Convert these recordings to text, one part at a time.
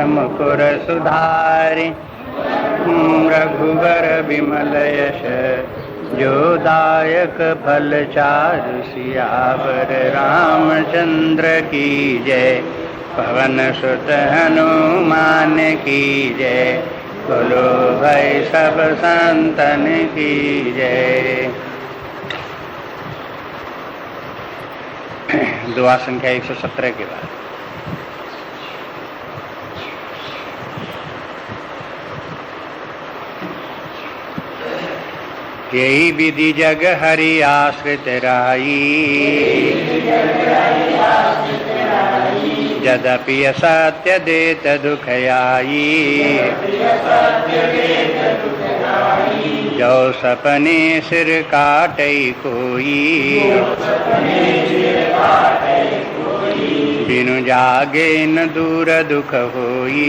मुकुर सुधारि रघुबर बिमल यश जो दायक फल चारु सियावर रामचंद्र की जय। पवन सुत हनुमान की जय। बोलो भाई सब संतन की जय। दुआ संख्या 117 के बाद यही विधि जग हरि आश्रित राई। यद्यपि सत्य देत दुख आई। जो सपने सिर काटई कोई। बिनु जागे न दूर दुख होई।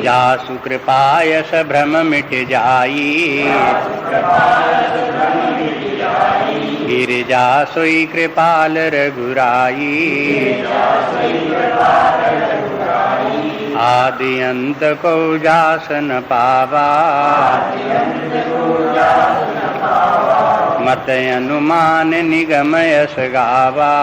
जासु कृपायस भ्रम मिट जाई। गिरिजा सोई कृपाल रघुराई। आदि अंत को जासन पावा। मत अनुमान निगम यस गावा।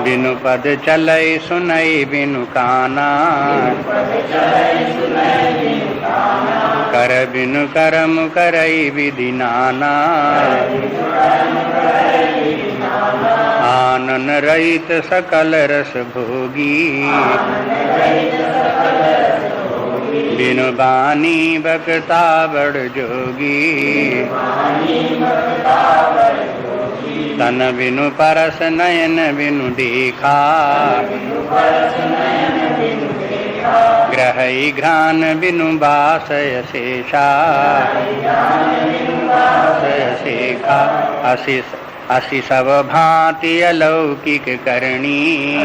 बिनु पद चलै सुनई बिनु काना। कर बिनु करम करई विधि नाना। आनन रहित सकल रस भोगी। बिनु बानी बकता बड़ जोगी। तन बिनु परस नयन बिनु देखा। ग्रहई घ्राण बिनु बासय शेषा। असि सब भांति अलौकिक करणी।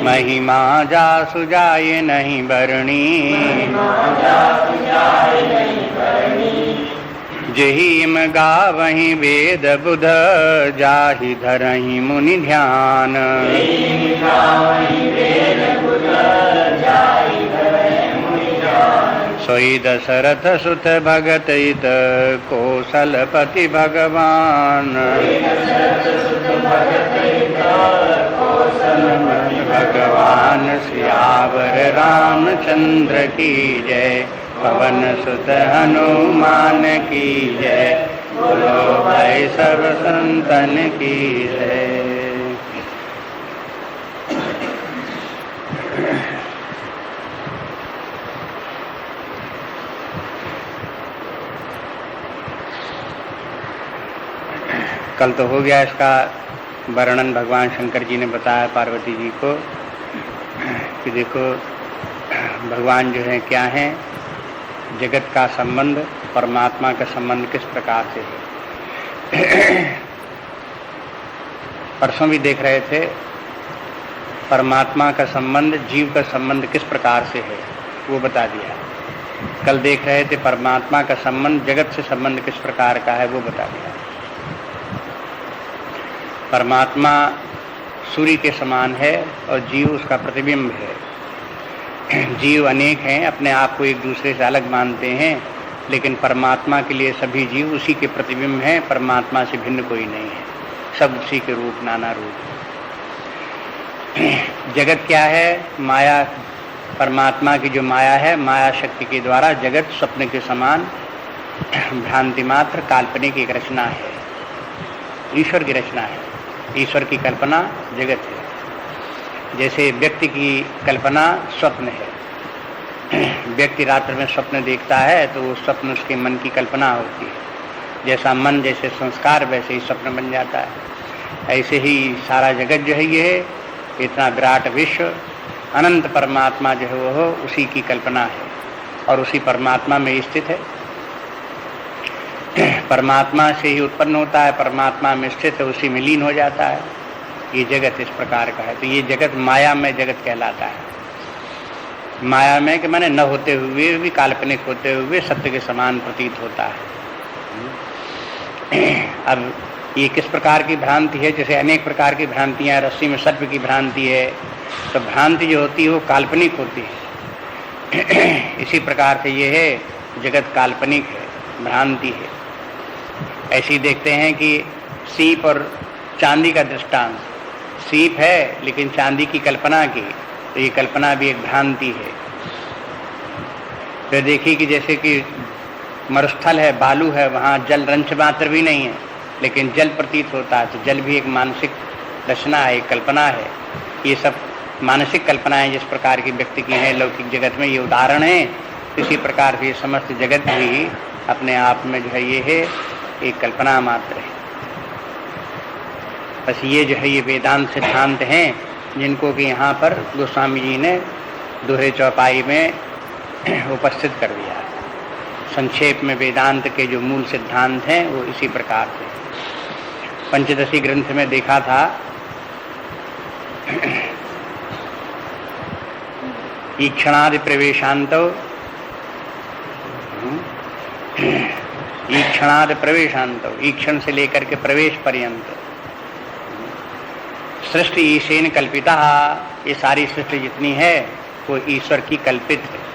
महिमा जासु जाय नहीं बरणी। जहिम गावहि वेद बुध जाहि धरहि मुनि ध्यान। सोई दशरथ सुत भगत हित कौशलपति भगवान। भगवान सियावर रामचंद्र की जय। पवन सुत हनुमान की जय। बोलो भाई सब संतन की जय। कल तो हो गया इसका वर्णन। भगवान शंकर जी ने बताया पार्वती जी को कि देखो भगवान जो है क्या है। जगत का संबंध परमात्मा का संबंध किस प्रकार से है। परसों भी देख रहे थे परमात्मा का संबंध जीव का संबंध किस प्रकार से है, वो बता दिया। कल देख रहे थे परमात्मा का संबंध जगत से संबंध किस प्रकार का है, वो बता दिया। परमात्मा सूर्य के समान है और जीव उसका प्रतिबिंब है। जीव अनेक हैं, अपने आप को एक दूसरे से अलग मानते हैं, लेकिन परमात्मा के लिए सभी जीव उसी के प्रतिबिंब हैं। परमात्मा से भिन्न कोई नहीं है, सब उसी के रूप, नाना रूप। जगत क्या है? माया। परमात्मा की जो माया है, माया शक्ति के द्वारा जगत स्वप्न के समान भ्रांति मात्र काल्पनिक एक रचना है, ईश्वर की रचना है। ईश्वर की कल्पना जगत है। जैसे व्यक्ति की कल्पना स्वप्न है। व्यक्ति रात्र में स्वप्न देखता है तो वो स्वप्न उसके मन की कल्पना होती है। जैसा मन, जैसे संस्कार, वैसे ही स्वप्न बन जाता है। ऐसे ही सारा जगत जो है, ये है इतना विराट विश्व, अनंत परमात्मा जो है वो उसी की कल्पना है और उसी परमात्मा में स्थित है। परमात्मा से ही उत्पन्न होता है, परमात्मा में स्थित है, उसी में लीन हो जाता है। ये जगत इस प्रकार का है। तो ये जगत माया में जगत कहलाता है। माया में कि माने न होते हुए भी, काल्पनिक होते हुए सत्य के समान प्रतीत होता है। अब ये किस प्रकार की भ्रांति है? जैसे अनेक प्रकार की भ्रांतियां, रस्सी में सर्प की भ्रांति है, तो भ्रांति जो होती है वो काल्पनिक होती है। इसी प्रकार से ये है, जगत काल्पनिक है, भ्रांति है। ऐसे ही देखते हैं कि सीप और चांदी का दृष्टांत, सीप है लेकिन चांदी की कल्पना की, तो ये कल्पना भी एक भ्रांति है। फिर देखिए कि जैसे कि मरुस्थल है, बालू है, वहाँ जल रंच मात्र भी नहीं है, लेकिन जल प्रतीत होता है, तो जल भी एक मानसिक रचना है, एक कल्पना है। ये सब मानसिक कल्पनाएं जिस प्रकार की व्यक्ति की हैं लौकिक जगत में, ये उदाहरण है। इसी प्रकार से समस्त जगत भी अपने आप में जो है ये है एक कल्पना मात्र है। बस ये जो है ये वेदांत सिद्धांत हैं, जिनको कि यहाँ पर गोस्वामी जी ने दोहे चौपाई में उपस्थित कर दिया। संक्षेप में वेदांत के जो मूल सिद्धांत हैं वो इसी प्रकार से। पंचदशी ग्रंथ में देखा था, ईक्षणादि प्रवेशांतो, ईक्षणादि प्रवेशांतो, ईक्षण से लेकर के प्रवेश पर्यंत सृष्टि ईशेन कल्पिता, ये सारी सृष्टि जितनी है वो ईश्वर की कल्पित है।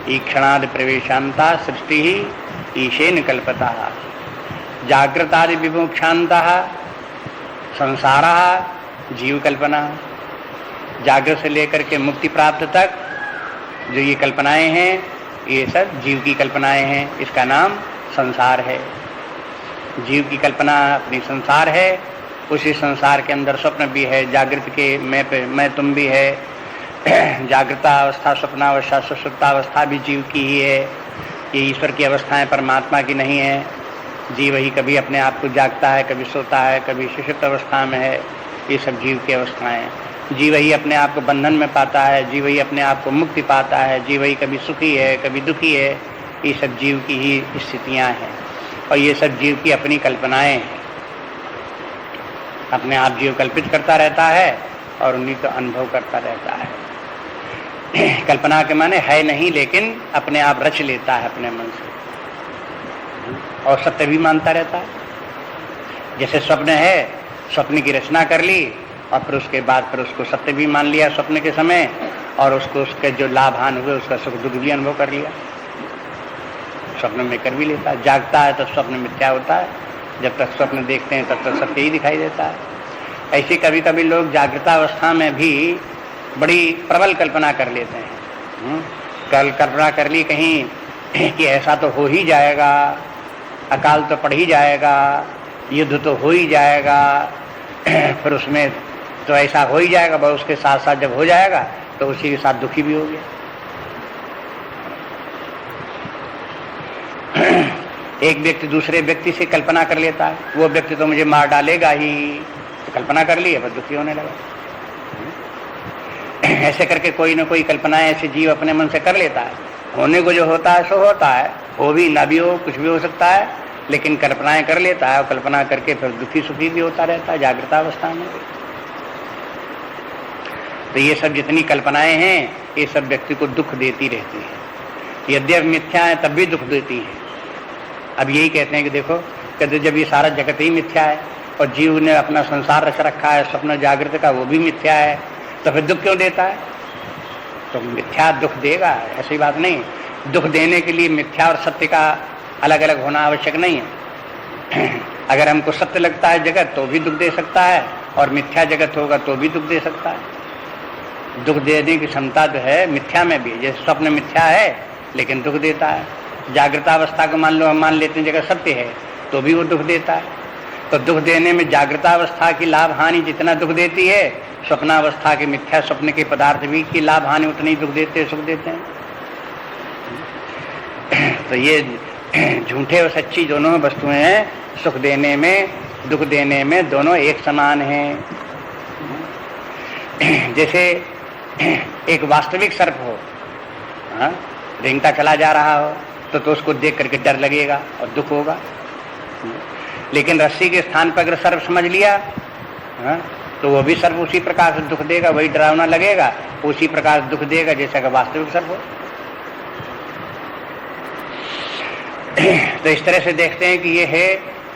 ईक्षणादि प्रवेशांता सृष्टि ही ईशेन कल्पता, जागृतादि विमोक्षांता संसारा जीव कल्पना। जागृत से लेकर के मुक्ति प्राप्त तक जो ये कल्पनाएं हैं ये सब जीव की कल्पनाएं हैं, इसका नाम संसार है। जीव की कल्पना अपनी संसार है, उसी संसार के अंदर स्वप्न भी है, जागृत के मैं तुम भी है, जागृतावस्था, स्वप्नावस्था, सुषुप्तावस्था भी जीव की ही है। ये ईश्वर की अवस्थाएं परमात्मा की नहीं है। जीव ही कभी अपने आप को जागता है, कभी सोता है, कभी सुषुप्त अवस्था में है, ये सब जीव की अवस्थाएं। जीव ही अपने आप को बंधन में पाता है, जीव ही अपने आप को मुक्ति पाता है, जीव ही कभी सुखी है, कभी दुखी है, ये सब जीव की ही स्थितियां हैं। और ये सब जीव की अपनी कल्पनाएं हैं। अपने आप जीव कल्पित करता रहता है और उन्हीं को अनुभव करता रहता है। कल्पना के माने है नहीं, लेकिन अपने आप रच लेता है अपने मन से, और सत्य भी मानता रहता है। जैसे स्वप्न है, स्वप्न की रचना कर ली और फिर उसके बाद फिर उसको सत्य भी मान लिया स्वप्न के समय, और उसको उसके जो लाभ हानि हुए उसका सुख दुख भी अनुभव कर लिया। स्वप्न में कर भी लेता है। जागता है तो स्वप्न मिथ्या होता है, जब तक स्वप्न देखते हैं तब तक सत्य ही दिखाई देता है। ऐसे कभी कभी लोग जागृतावस्था में भी बड़ी प्रबल कल्पना कर लेते हैं। कल कल्पना कर ली कहीं कि ऐसा तो हो ही जाएगा, अकाल तो पड़ ही जाएगा, युद्ध तो हो ही जाएगा, फिर उसमें तो ऐसा हो ही जाएगा, बस उसके साथ साथ जब हो जाएगा तो उसी के साथ दुखी भी हो गया। एक व्यक्ति दूसरे व्यक्ति से कल्पना कर लेता है, वो व्यक्ति तो मुझे मार डालेगा ही, तो कल्पना कर ली है, बस दुखी होने लगा। ऐसे करके कोई ना कोई कल्पनाएं ऐसे जीव अपने मन से कर लेता है। होने को जो होता है सो होता है, हो भी ना भी हो, कुछ भी हो सकता है, लेकिन कल्पनाएं कर लेता है, और कल्पना करके फिर दुखी सुखी भी होता रहता है जागृतावस्था में। तो ये सब जितनी कल्पनाएं हैं ये सब व्यक्ति को दुख देती रहती है। यद्यपि मिथ्या है तब भी दुख देती है। अब यही कहते हैं कि देखो, कहते जब ये सारा जगत ही मिथ्या है और जीव ने अपना संसार रच रखा है स्वप्न जागृत का, वो भी मिथ्या है, तो फिर दुख क्यों देता है? तो मिथ्या दुख देगा, ऐसी बात नहीं। दुख देने के लिए मिथ्या और सत्य का अलग अलग होना आवश्यक नहीं है। अगर हमको सत्य लगता है जगत तो भी दुख दे सकता है, और मिथ्या जगत होगा तो भी दुख दे सकता है। दुख देने की क्षमता जो है मिथ्या में भी, जैसे स्वप्न मिथ्या है लेकिन दुख देता है। जागृतावस्था को मान लो, हम मान लेते हैं जगत सत्य है, तो भी वो दुख देता है। तो दुख देने में जागृतावस्था की लाभ हानि जितना दुख देती है, स्वप्नावस्था के मिथ्या स्वप्न के पदार्थ भी की लाभ हानि उतनी दुख देते सुख देते हैं। तो ये झूठे और सच्ची दोनों वस्तुएं हैं, सुख देने में दुख देने में दोनों एक समान हैं। जैसे एक वास्तविक सर्प हो, रेंगता चला जा रहा हो, तो उसको देख करके डर लगेगा और दुख होगा। लेकिन रस्सी के स्थान पर अगर सर्प समझ लिया, तो वो भी सर्प उसी प्रकार से दुख देगा, वही डरावना लगेगा, उसी प्रकार दुख देगा जैसा कि वास्तविक सर्प हो। तो इस तरह से देखते हैं कि ये है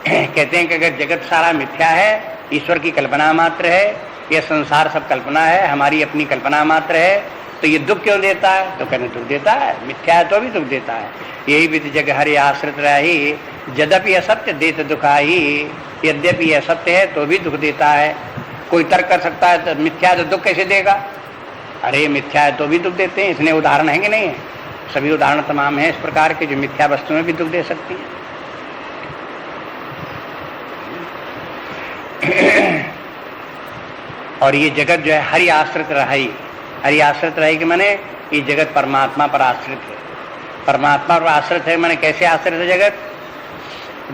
कहते हैं कि अगर जगत सारा मिथ्या है, ईश्वर की कल्पना मात्र है, यह संसार सब कल्पना है, हमारी अपनी कल्पना मात्र है, तो ये दुख क्यों देता है? तो कहने दुख देता है, मिथ्या है तो भी दुख देता है। यही विधि जग हरि आश्रित रही, यद्यपि असत्य देत दुखाही, यद्यपि यह सत्य है तो भी दुख देता है। कोई तर्क कर सकता है तो मिथ्या है तो दुख कैसे देगा? अरे मिथ्या है तो भी दुख देते हैं, इसने उदाहरण है कि नहीं है? सभी उदाहरण तमाम हैं इस प्रकार के जो मिथ्या वस्तु में भी दुख दे सकती हैं। और ये जगत जो है हरि आश्रित रही, हरि आश्रित रही कि माने ये जगत परमात्मा पर आश्रित है। परमात्मा पर आश्रित है माने कैसे आश्रित है जगत?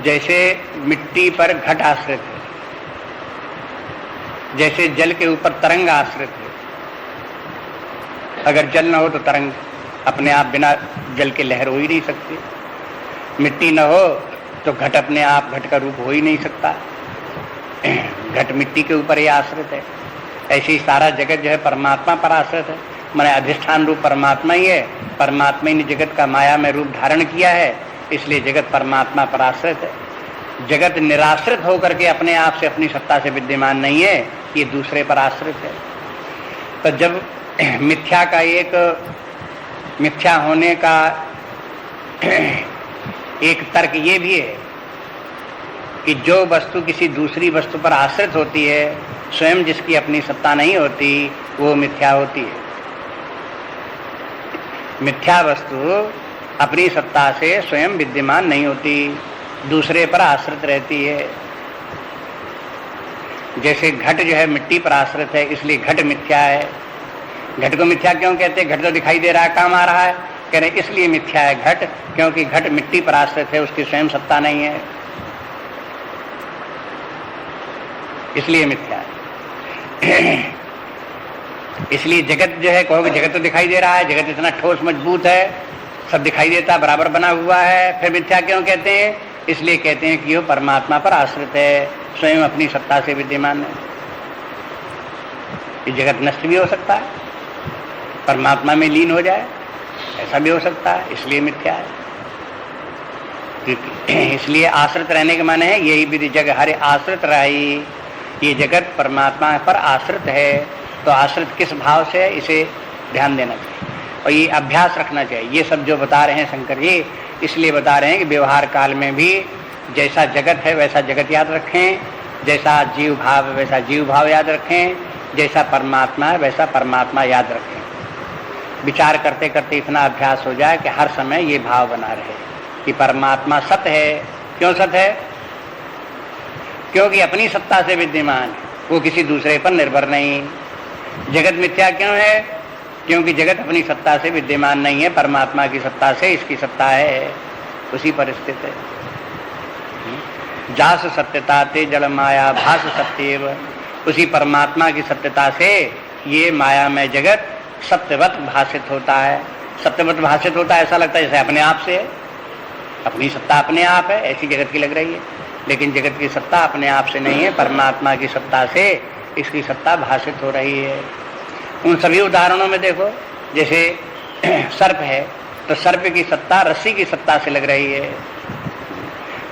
जैसे मिट्टी पर घट आश्रित है, जैसे जल के ऊपर तरंग आश्रित है। अगर जल न हो तो तरंग अपने आप बिना जल के लहर हो ही नहीं सकती। मिट्टी न हो तो घट अपने आप घट का रूप हो ही नहीं सकता। घट मिट्टी के ऊपर ही आश्रित है। ऐसे ही सारा जगत जो है परमात्मा पर आश्रित है, माने अधिष्ठान रूप परमात्मा ही है। परमात्मा ही ने जगत का माया में रूप धारण किया है, इसलिए जगत परमात्मा पर आश्रित है। जगत निराश्रित होकर के अपने आप से अपनी सत्ता से विद्यमान नहीं है, ये दूसरे पर आश्रित है। तो जब मिथ्या का एक मिथ्या होने का एक तर्क ये भी है कि जो वस्तु किसी दूसरी वस्तु पर आश्रित होती है, स्वयं जिसकी अपनी सत्ता नहीं होती, वो मिथ्या होती है। मिथ्या वस्तु अपनी सत्ता से स्वयं विद्यमान नहीं होती, दूसरे पर आश्रित रहती है। जैसे घट जो है मिट्टी पर आश्रित है, इसलिए घट मिथ्या है। घट को मिथ्या क्यों कहते हैं? घट तो दिखाई दे रहा है, काम आ रहा है, कह रहे इसलिए मिथ्या है घट, क्योंकि घट मिट्टी पर आश्रित है, उसकी स्वयं सत्ता नहीं है, इसलिए मिथ्या है। इसलिए जगत जो है, कहोगे जगत तो दिखाई दे रहा है, जगत इतना ठोस मजबूत है, सब दिखाई देता, बराबर बना हुआ है, फिर मिथ्या क्यों कहते हैं? इसलिए कहते हैं कि वो परमात्मा पर आश्रित है, स्वयं अपनी सत्ता से विद्यमान है। ये जगत नष्ट भी हो सकता है, परमात्मा में लीन हो जाए, ऐसा भी हो सकता है, इसलिए मिथ्या है। इसलिए आश्रित रहने के माने है यही विधि जग हरि आश्रित रही, ये जगत परमात्मा पर आश्रित है। तो आश्रित किस भाव से है, इसे ध्यान देना चाहिए और ये अभ्यास रखना चाहिए। ये सब जो बता रहे हैं शंकर जी, इसलिए बता रहे हैं कि व्यवहार काल में भी जैसा जगत है वैसा जगत याद रखें, जैसा जीव भाव है वैसा जीव भाव याद रखें, जैसा परमात्मा है वैसा परमात्मा याद रखें। विचार करते करते इतना अभ्यास हो जाए कि हर समय ये भाव बना रहे कि परमात्मा सत्य है। क्यों सत्य है? क्योंकि अपनी सत्ता से विद्यमान है, वो किसी दूसरे पर निर्भर नहीं। जगत मिथ्या क्यों है? क्योंकि जगत अपनी सत्ता से विद्यमान नहीं है, परमात्मा की सत्ता से इसकी सत्ता है, उसी पर स्थित है। जास सत्यता ते जल माया भास सत्येव, उसी परमात्मा की सत्यता से ये माया में जगत सत्यवत भाषित होता है। सत्यवत भाषित होता है, ऐसा लगता है जैसे अपने आप से है, अपनी सत्ता अपने आप है, ऐसी जगत की लग रही है, लेकिन जगत की सत्ता अपने आप से नहीं है, परमात्मा की सत्ता से इसकी सत्ता भाषित हो रही है। उन सभी उदाहरणों में देखो, जैसे सर्प है तो सर्प की सत्ता रस्सी की सत्ता से लग रही है,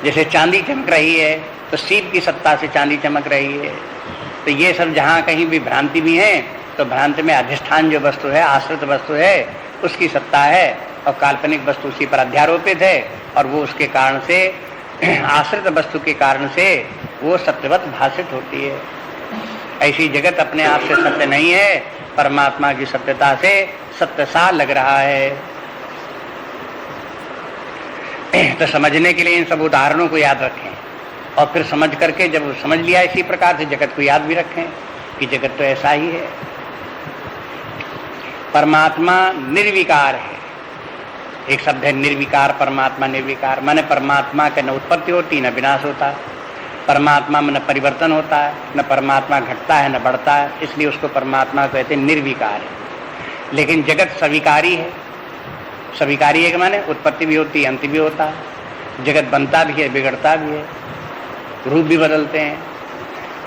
जैसे चांदी चमक रही है तो सीप की सत्ता से चांदी चमक रही है। तो ये सब जहाँ कहीं भी भ्रांति भी है तो भ्रांति में अधिष्ठान जो वस्तु है, आश्रित वस्तु है, उसकी सत्ता है और काल्पनिक वस्तु उसी पर अध्यारोपित है, और वो उसके कारण से, आश्रित वस्तु के कारण से वो सत्यवत भाषित होती है। ऐसी जगत अपने आप से सत्य नहीं है, परमात्मा की सत्यता से सत्य सा लग रहा है। तो समझने के लिए इन सब उदाहरणों को याद रखें और फिर समझ करके जब समझ लिया इसी प्रकार से जगत को याद भी रखें कि जगत तो ऐसा ही है। परमात्मा निर्विकार है, एक शब्द है निर्विकार, परमात्मा निर्विकार, माने परमात्मा के न उत्पत्ति होती न विनाश होता, परमात्मा में न परिवर्तन होता है, न परमात्मा घटता है न बढ़ता है, इसलिए उसको परमात्मा कहते हैं निर्विकार है। लेकिन जगत सविकारी है। सविकारी है कि माने उत्पत्ति भी होती है, अंत भी होता है, जगत बनता भी है, बिगड़ता भी है, रूप भी बदलते हैं।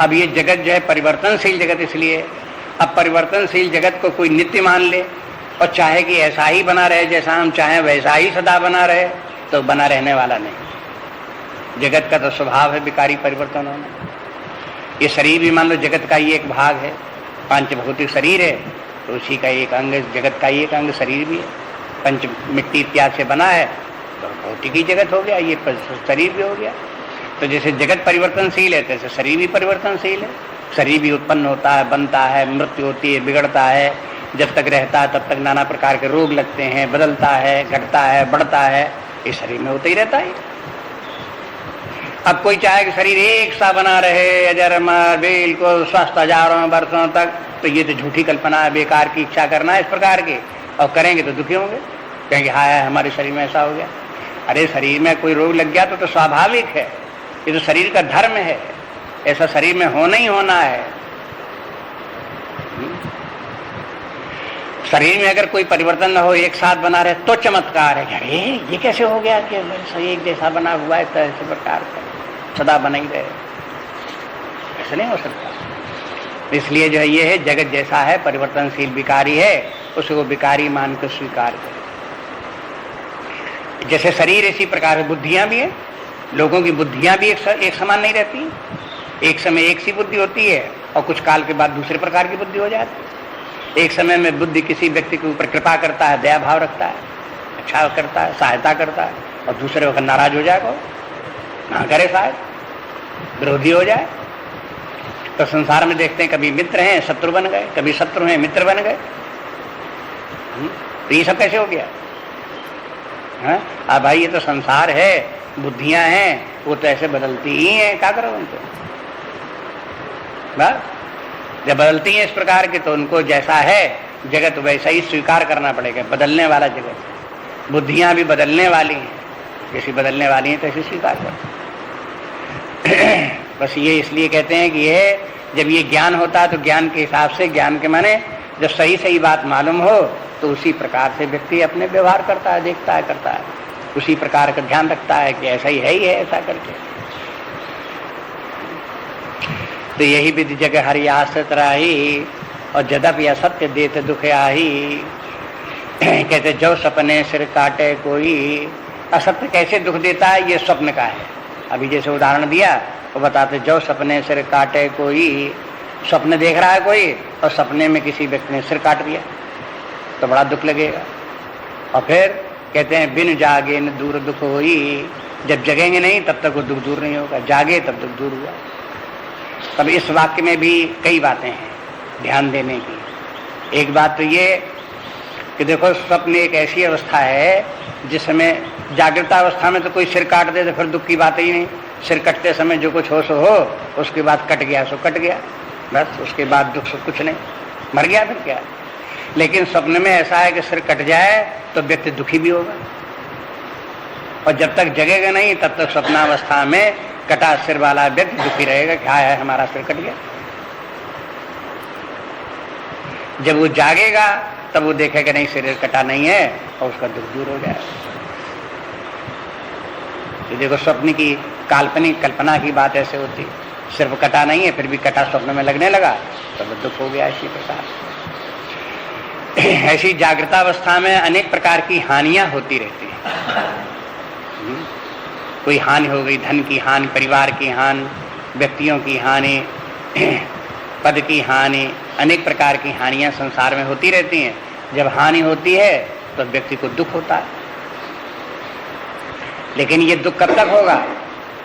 अब ये जगत जो है परिवर्तनशील जगत, इसलिए अब परिवर्तनशील जगत को कोई नित्य मान ले और चाहे कि ऐसा ही बना रहे, जैसा हम चाहें वैसा ही सदा बना रहे, तो बना रहने वाला नहीं। जगत का तो स्वभाव है विकारी परिवर्तन होना। ये शरीर भी मान लो जगत का ही एक भाग है, पांच भौतिक शरीर है तो उसी का एक अंग, जगत का ही एक अंग शरीर भी है। पंच मिट्टी इत्यादि से बना है तो भौतिक ही जगत हो गया, ये शरीर भी हो गया। तो जैसे जगत परिवर्तनशील है तैसे शरीर भी परिवर्तनशील है। शरीर भी उत्पन्न होता है, बनता है, मृत्यु होती है, बिगड़ता है, जब तक रहता है तब तक नाना प्रकार के रोग लगते हैं, बदलता है, घटता है, बढ़ता है, ये शरीर में होता ही रहता है। अब कोई चाहे कि शरीर एक सा बना रहे अजर अमर बिल्कुल स्वस्थ हजारों वर्षों तक, तो ये तो झूठी कल्पना है, बेकार की इच्छा करना है इस प्रकार की, और करेंगे तो दुखी होंगे, कहेंगे हाय हमारे शरीर में ऐसा हो गया। अरे शरीर में कोई रोग लग गया तो स्वाभाविक है, ये तो शरीर का धर्म है, ऐसा शरीर में होना ही होना है। शरीर में अगर कोई परिवर्तन न हो, एक साथ बना रहे तो चमत्कार है। अरे ये कैसे हो गया कि एक जैसा बना हुआ है, ऐसे प्रकार का सदा बना ही रहे, ऐसा नहीं हो सकता। इसलिए जो है ये है जगत जैसा है परिवर्तनशील विकारी है, उसको विकारी मान कर स्वीकार करें। जैसे शरीर इसी प्रकार से बुद्धियां भी है, लोगों की बुद्धियां भी एक समान नहीं रहती। एक समय एक सी बुद्धि होती है और कुछ काल के बाद दूसरे प्रकार की बुद्धि हो जाती है। एक समय में बुद्धि किसी व्यक्ति के ऊपर कृपा करता है, दया भाव रखता है, अच्छा करता है, सहायता करता है, और दूसरे वक्त नाराज हो जाएगा, ना करे शायद विरोधी हो जाए। तो संसार में देखते हैं कभी मित्र हैं शत्रु बन गए, कभी शत्रु हैं मित्र बन गए। तो ये सब कैसे हो गया? हाँ भाई ये तो संसार है, बुद्धियां हैं, वो तो ऐसे बदलती ही हैं, क्या करो उनको? बस जब बदलती हैं इस प्रकार के तो उनको जैसा है जगत वैसा ही स्वीकार करना पड़ेगा। बदलने वाला जगत, बुद्धियां भी बदलने वाली हैं, जैसी बदलने वाली हैं तैसी स्वीकार कर। बस ये इसलिए कहते हैं कि ये जब ये ज्ञान होता है तो ज्ञान के हिसाब से, ज्ञान के माने जब सही सही बात मालूम हो तो उसी प्रकार से व्यक्ति अपने व्यवहार करता है, देखता है, करता है, उसी प्रकार का ध्यान रखता है कि ऐसा ही है ऐसा करके। तो यही विधि जगह हरि आश्रित राही, और जदप या सत्य देते दुख आही। कहते जो सपने सिर काटे कोई, असत्य कैसे दुख देता है ये स्वप्न का है। अभी जैसे उदाहरण दिया वो बताते जो सपने सिर काटे कोई, स्वप्न देख रहा है कोई और सपने में किसी व्यक्ति ने सिर काट दिया तो बड़ा दुख लगेगा। और फिर कहते हैं बिन जागे न दूर दुख होई, जब जगेंगे नहीं तब तक वो दुख दूर नहीं होगा, जागे तब दुख दूर हुआ। तब इस वाक्य में भी कई बातें हैं ध्यान देने की। एक बात तो ये कि देखो स्वप्न एक ऐसी अवस्था है जिसमें जागृत अवस्था में तो कोई सिर काट दे तो फिर दुख की बात ही नहीं। सिर कटते समय जो कुछ हो सो हो, उसके बाद कट गया सो कट गया, बस उसके बाद दुख सो कुछ नहीं, मर गया फिर क्या। लेकिन स्वप्न में ऐसा है कि सिर कट जाए तो व्यक्ति दुखी भी होगा, और जब तक जगेगा नहीं तब तक स्वप्नावस्था में कटा सिर वाला व्यक्ति दुखी रहेगा, क्या है हमारा सिर कट गया। जब वो जागेगा तब वो देखेगा नहीं सिर कटा नहीं है और उसका दुख दूर हो जाएगा। तो देखो स्वप्न की काल्पनिक कल्पना की बात ऐसे होती, सिर्फ कटा नहीं है फिर भी कटा स्वप्न में लगने लगा तो वो दुख हो गया। इसी प्रकार ऐसी जागृतावस्था में अनेक प्रकार की हानियां होती रहती हैं। कोई हानि हो गई, धन की हानि, परिवार की हानि, व्यक्तियों की हानि, पद की हानि, अनेक प्रकार की हानियां संसार में होती रहती हैं। जब हानि होती है तो व्यक्ति को दुख होता है, लेकिन ये दुख कब तक होगा?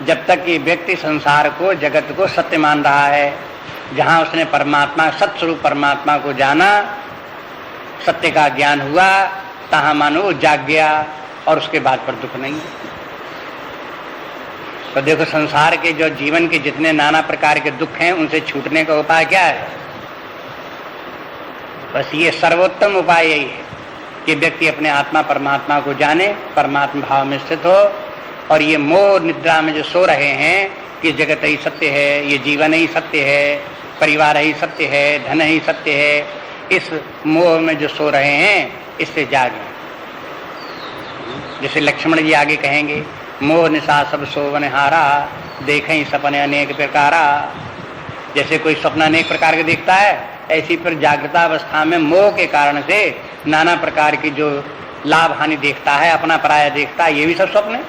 जब तक ये व्यक्ति संसार को, जगत को सत्य मान रहा है। जहां उसने परमात्मा, सत्स्वरूप परमात्मा को जाना, सत्य का ज्ञान हुआ, तहां मानो वो जाग गया और उसके बाद पर दुख नहीं। तो देखो संसार के जो जीवन के जितने नाना प्रकार के दुख हैं उनसे छूटने का उपाय क्या है? बस ये सर्वोत्तम उपाय यही है कि व्यक्ति अपने आत्मा परमात्मा को जाने, परमात्मा भाव में स्थित हो, और ये मोह निद्रा में जो सो रहे हैं कि जगत ही सत्य है, ये जीवन ही सत्य है, परिवार ही सत्य है, धन ही सत्य है, इस मोह में जो सो रहे हैं इससे जागे। जैसे लक्ष्मण जी आगे कहेंगे, मोह निशा सब सोवन हारा, देखें सपने अनेक प्रकारा। जैसे कोई सपना अनेक प्रकार के देखता है, ऐसी फिर जागृतावस्था में मोह के कारण से नाना प्रकार की जो लाभ हानि देखता है, अपना पराया देखता है, ये भी सब स्वप्न है।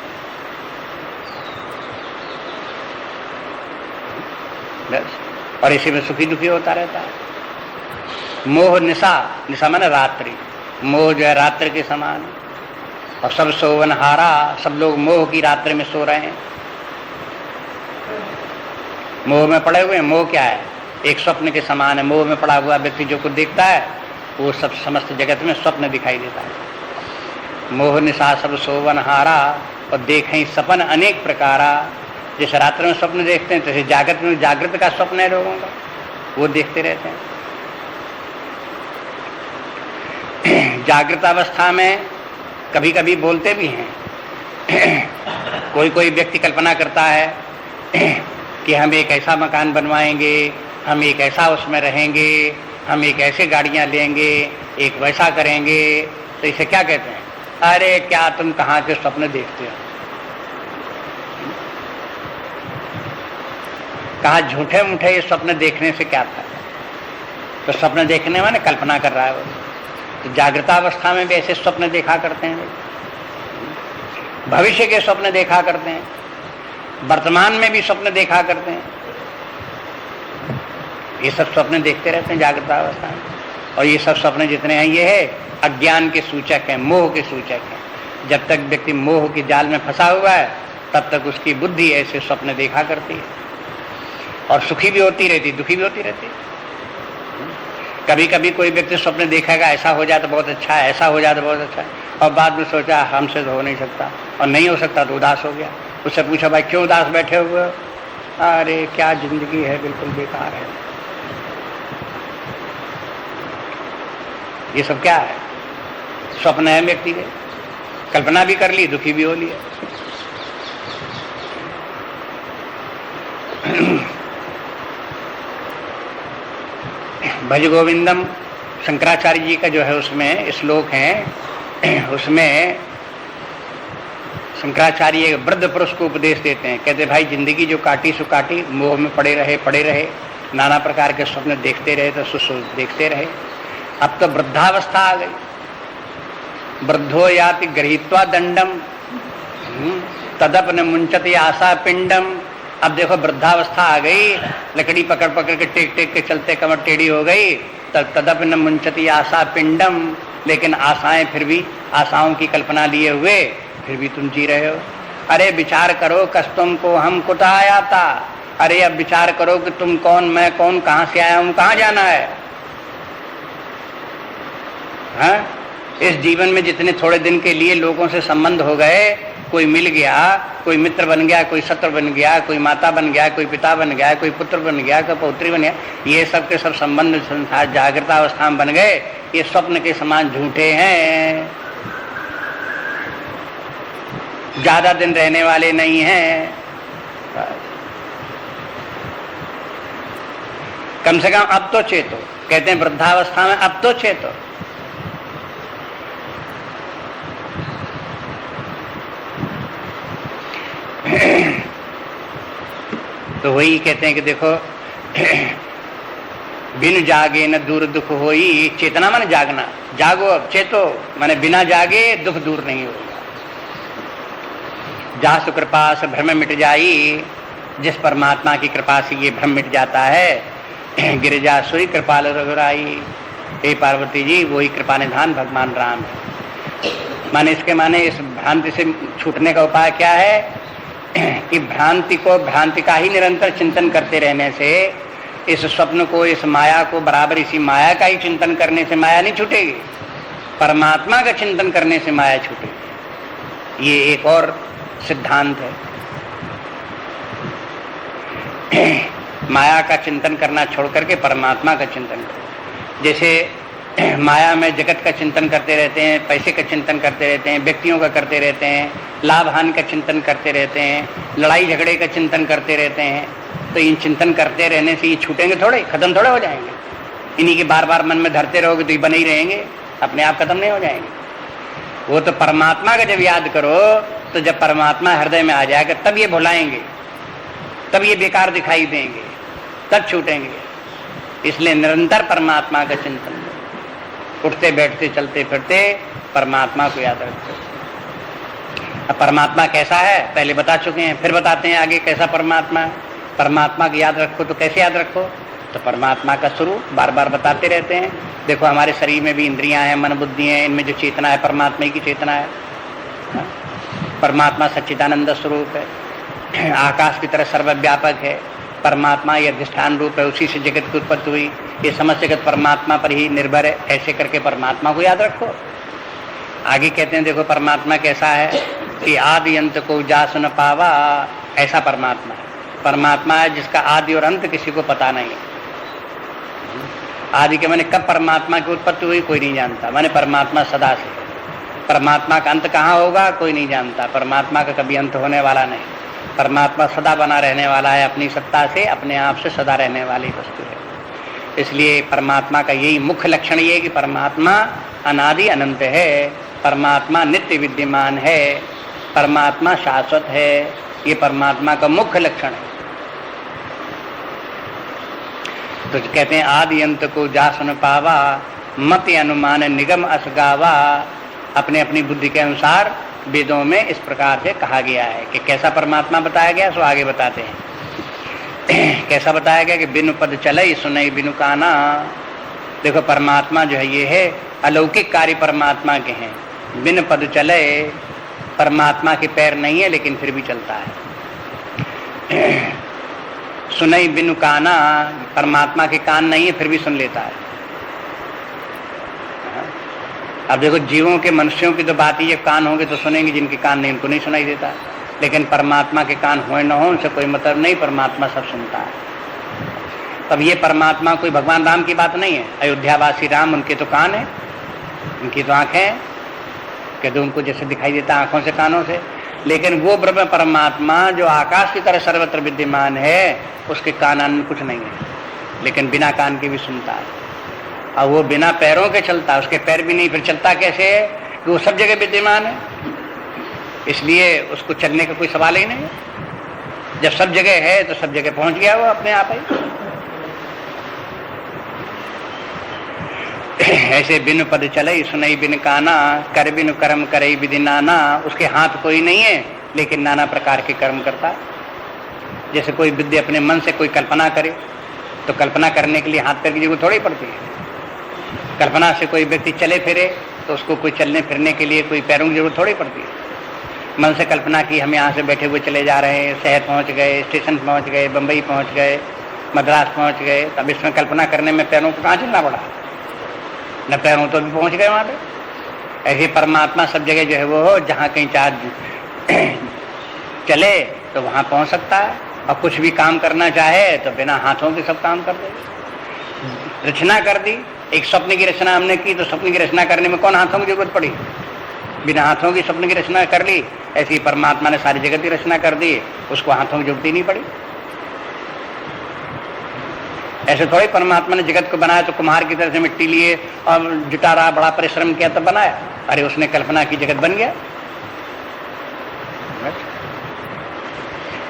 बस, और इसी में सुखी दुखी होता रहता है। मोह निशा, निशा माने रात्रि, मोह जो है रात्रि के समान है। और सब सोवनहारा, सब लोग मोह की रात्रि में सो रहे हैं, मोह में पड़े हुए हैं। मोह क्या है? एक स्वप्न के समान है। मोह में पड़ा हुआ व्यक्ति जो कुछ देखता है वो सब समस्त जगत में स्वप्न दिखाई देता है। मोह निशा सब सोवनहारा, और देखें सपन अनेक प्रकारा। जैसे रात्रि में स्वप्न देखते हैं तैसे जागृत में, जागृत का स्वप्न है लोगों का, वो देखते रहते हैं। जागृत अवस्था में कभी कभी बोलते भी हैं। कोई कोई व्यक्ति कल्पना करता है कि हम एक ऐसा मकान बनवाएंगे, हम एक ऐसा उसमें रहेंगे, हम एक ऐसे गाड़ियां लेंगे, एक वैसा करेंगे। तो इसे क्या कहते हैं? अरे क्या तुम कहाँ के स्वप्न देखते हो? कहा झूठे मूठे ये स्वप्न देखने से क्या था? तो स्वप्न देखने माने कल्पना कर रहा है वो। तो जागृतावस्था में भी ऐसे स्वप्न देखा करते हैं, भविष्य के स्वप्न देखा करते हैं, वर्तमान में भी स्वप्न देखा करते हैं। ये सब स्वप्न देखते रहते हैं जागृतावस्था में। और ये सब स्वप्न जितने हैं ये है अज्ञान के सूचक हैं, मोह के सूचक हैं। जब तक व्यक्ति मोह के जाल में फंसा हुआ है तब तक उसकी बुद्धि ऐसे स्वप्न देखा करती है, और सुखी भी होती रहती, दुखी भी होती रहती। कभी कभी कोई व्यक्ति स्वप्न देखेगा ऐसा हो जाए तो बहुत अच्छा है, ऐसा हो जाए तो बहुत अच्छा है, और बाद में सोचा हमसे तो हो नहीं सकता, और नहीं हो सकता तो उदास हो गया। उससे पूछा भाई क्यों उदास बैठे हुए हो? अरे क्या जिंदगी है, बिल्कुल बेकार है। ये सब क्या है? स्वप्न है व्यक्ति के, कल्पना भी कर ली, दुखी भी हो लिया। भज गोविंदम शंकराचार्य जी का जो है उसमें श्लोक है, उसमें शंकराचार्य वृद्ध पुरुष को उपदेश देते हैं। कहते भाई जिंदगी जो काटी सो काटी, मोह में पड़े रहे, नाना प्रकार के स्वप्न देखते रहे, तो सुसुख देखते रहे। अब तो वृद्धावस्था आ गई। वृद्धो याति गृहीत्वा दंडम तदप न मुंचति आशा पिंडम। अब देखो वृद्धावस्था आ गई, लकड़ी पकड़ पकड़ के टेक टेक के चलते कमर टेढ़ी हो गई, तब तदप न मुंचति आशा पिंडम। लेकिन आशाएं फिर भी, आशाओं की कल्पना लिए हुए फिर भी तुम जी रहे हो। अरे विचार करो कस तुमको हम कुता आया था। अरे अब विचार करो कि तुम कौन, मैं कौन, कहां से आया हूं, कहां जाना है। हाँ? इस जीवन में जितने थोड़े दिन के लिए लोगों से संबंध हो गए, कोई मिल गया, कोई मित्र बन गया, कोई शत्रु बन गया, कोई माता बन गया, कोई पिता बन गया, कोई पुत्र बन गया, कोई पौत्री बन गया, ये सब के सब संबंध संसार जागृत अवस्था में बन गए। ये स्वप्न के समान झूठे हैं, ज्यादा दिन रहने वाले नहीं हैं। कम से कम अब तो चेतो, कहते हैं वृद्धावस्था में अब तो चेतो। तो वही कहते हैं कि देखो बिन जागे न दूर दुख होई। चेतना माने जागना, जागो अब, चेतो माने बिना जागे दुख दूर नहीं होगा। जहाँ से कृपा से भ्रम मिट जाई, जिस परमात्मा की कृपा से ये भ्रम मिट जाता है। गिरिजा सुई कृपाल रघुराई। हे पार्वती जी वही कृपा निधान भगवान राम है। माने इसके माने इस भ्रांति से छूटने का उपाय क्या है कि भ्रांति को, भ्रांति का ही निरंतर चिंतन करते रहने से, इस स्वप्न को, इस माया को बराबर इसी माया का ही चिंतन करने से माया नहीं छूटेगी, परमात्मा का चिंतन करने से माया छूटेगी। ये एक और सिद्धांत है। माया का चिंतन करना छोड़ करके परमात्मा का चिंतन करो। जैसे माया में जगत का चिंतन करते रहते हैं, पैसे का चिंतन करते रहते हैं, व्यक्तियों का करते रहते हैं, लाभ हानि का चिंतन करते रहते हैं, लड़ाई झगड़े का चिंतन करते रहते हैं, तो इन चिंतन करते रहने से ये छूटेंगे थोड़े, खत्म थोड़े हो जाएंगे। इन्हीं के बार बार मन में धरते रहोगे तो ये बने ही रहेंगे, अपने आप खत्म नहीं हो जाएंगे। वो तो परमात्मा का जब याद करो, तो जब परमात्मा हृदय में आ जाएगा तब ये भुलाएंगे, तब ये बेकार दिखाई देंगे, तब छूटेंगे। इसलिए निरंतर परमात्मा का चिंतन, उठते बैठते चलते फिरते परमात्मा को याद रखते। अब परमात्मा कैसा है पहले बता चुके हैं, फिर बताते हैं आगे कैसा परमात्मा है। परमात्मा की याद रखो तो कैसे याद रखो? तो परमात्मा का स्वरूप बार बार बताते रहते हैं। देखो हमारे शरीर में भी इंद्रियां हैं, मन बुद्धि है, इनमें जो चेतना है परमात्मा की चेतना है। परमात्मा सच्चिदानंद स्वरूप है, आकाश की तरह सर्वव्यापक है। परमात्मा ये अधिष्ठान रूप है, उसी से जगत की उत्पत्ति हुई, ये समस्त जगत परमात्मा पर ही निर्भर है। ऐसे करके परमात्मा को याद रखो। आगे कहते हैं देखो परमात्मा कैसा है कि आदि अंत को जास न पावा, ऐसा परमात्मा है। परमात्मा है जिसका आदि और अंत किसी को पता नहीं है। आदि के माने कब परमात्मा की उत्पत्ति हुई कोई नहीं जानता, माने परमात्मा सदा से। परमात्मा का अंत कहाँ होगा कोई नहीं जानता। परमात्मा का कभी अंत होने वाला नहीं। परमात्मा सदा बना रहने वाला है, अपनी सत्ता से अपने आप से सदा रहने वाली वस्तु है। इसलिए परमात्मा का यही मुख्य लक्षण ये है कि परमात्मा अनादि अनंत है, परमात्मा नित्य विद्यमान है, परमात्मा शाश्वत है। ये परमात्मा का मुख्य लक्षण है। तो कहते हैं आदि अंत को जास न पावा, मत अनुमान निगम असगावा। अपने अपनी बुद्धि के अनुसार वेदों में इस प्रकार से कहा गया है कि कैसा परमात्मा बताया गया, सो आगे बताते हैं। कैसा बताया गया कि बिनु पद चले सुनई बिनु काना। देखो परमात्मा जो है ये है अलौकिक कार्य परमात्मा के हैं। बिन पद चले, परमात्मा के पैर नहीं है लेकिन फिर भी चलता है। सुनई बिनु काना, परमात्मा के कान नहीं है फिर भी सुन लेता है। अब देखो जीवों के मनुष्यों की तो बात ही है, कान होंगे तो सुनेंगे, जिनके कान नहीं उनको नहीं सुनाई देता। लेकिन परमात्मा के कान हो न हो उनसे कोई मतलब नहीं, परमात्मा सब सुनता है। तब ये परमात्मा कोई भगवान राम की बात नहीं है। अयोध्यावासी राम, उनके तो कान है, उनकी तो आंखें हैं, कहते उनको जैसे दिखाई देता आंखों से कानों से। लेकिन वो ब्रह्म परमात्मा जो आकाश की तरह सर्वत्र विद्यमान है, उसके कान में कुछ नहीं है लेकिन बिना कान के भी सुनता है। और वो बिना पैरों के चलता है, उसके पैर भी नहीं, फिर चलता कैसे है कि वो सब जगह विद्यमान है। इसलिए उसको चलने का कोई सवाल ही नहीं है। जब सब जगह है तो सब जगह पहुंच गया वो अपने आप ही। ऐसे बिन पद चले सुनई बिन काना, कर बिन कर्म करे विधि नाना। उसके हाथ कोई नहीं है लेकिन नाना प्रकार के कर्म करता है। जैसे कोई विद्या अपने मन से कोई कल्पना करे तो कल्पना करने के लिए हाथ पैर की जरूरत थोड़ी पड़ती है। कल्पना से कोई व्यक्ति चले फिरे तो उसको कोई चलने फिरने के लिए कोई पैरों की जरूरत थोड़ी पड़ती है। मन से कल्पना की हम यहाँ से बैठे हुए चले जा रहे हैं, शहर पहुँच गए, स्टेशन पहुँच गए, बम्बई पहुँच गए, मद्रास पहुँच गए। तब इसमें कल्पना करने में पैरों को कहाँ चलना पड़ा, न पैरों तो भी पहुँच गए वहाँ पे। ऐसे परमात्मा सब जगह जो है वो हो, जहाँ कहीं चाह चले तो वहाँ पहुँच सकता है। और कुछ भी काम करना चाहे तो बिना हाथों के सब काम कर दे। रचना कर दी, एक स्वप्न की रचना हमने की तो स्वप्न की रचना करने में कौन हाथों की जरूरत पड़ी, बिना हाथों की स्वप्न की रचना कर ली। ऐसी परमात्मा ने सारी जगत की रचना कर दी, उसको हाथों की जरूरत ही नहीं पड़ी। ऐसे थोड़ी परमात्मा ने जगत को बनाया तो कुम्हार की तरह से मिट्टी लिए और जुटा रहा, बड़ा परिश्रम किया तब बनाया। अरे उसने कल्पना की जगत बन गया।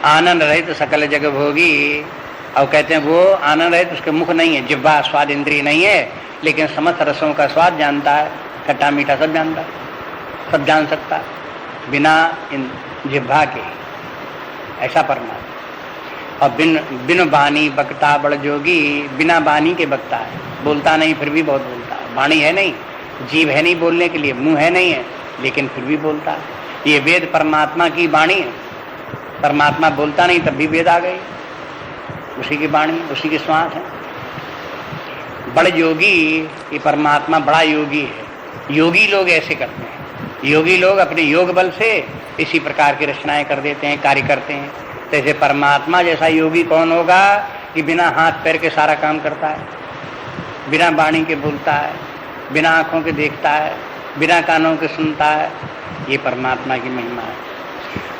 आनंद रहित सकल जग भोगी। और कहते हैं वो आनंद रहित, उसके मुख नहीं है, जिह्वा स्वाद इंद्रिय नहीं है, लेकिन समस्त रसों का स्वाद जानता है, खट्टा मीठा सब जानता है, सब जान सकता है बिना जिह्वा के। ऐसा परमात्मा। और बिन बानी बकता बड़ जोगी। बिना बानी के बकता है, बोलता नहीं फिर भी बहुत बोलता है। वाणी है नहीं, जीभ है नहीं बोलने के लिए, मुंह है नहीं है लेकिन फिर भी बोलता है। ये वेद परमात्मा की वाणी है। परमात्मा बोलता नहीं तब भी वेद आ गई, उसी की वाणी, उसी के श्वास है। बड़े योगी, ये परमात्मा बड़ा योगी है। योगी लोग ऐसे करते हैं, योगी लोग अपने योग बल से इसी प्रकार की रचनाएं कर देते हैं, कार्य करते हैं। तो ऐसे परमात्मा जैसा योगी कौन होगा कि बिना हाथ पैर के सारा काम करता है, बिना वाणी के बोलता है, बिना आंखों के देखता है, बिना कानों के सुनता है। ये परमात्मा की महिमा है।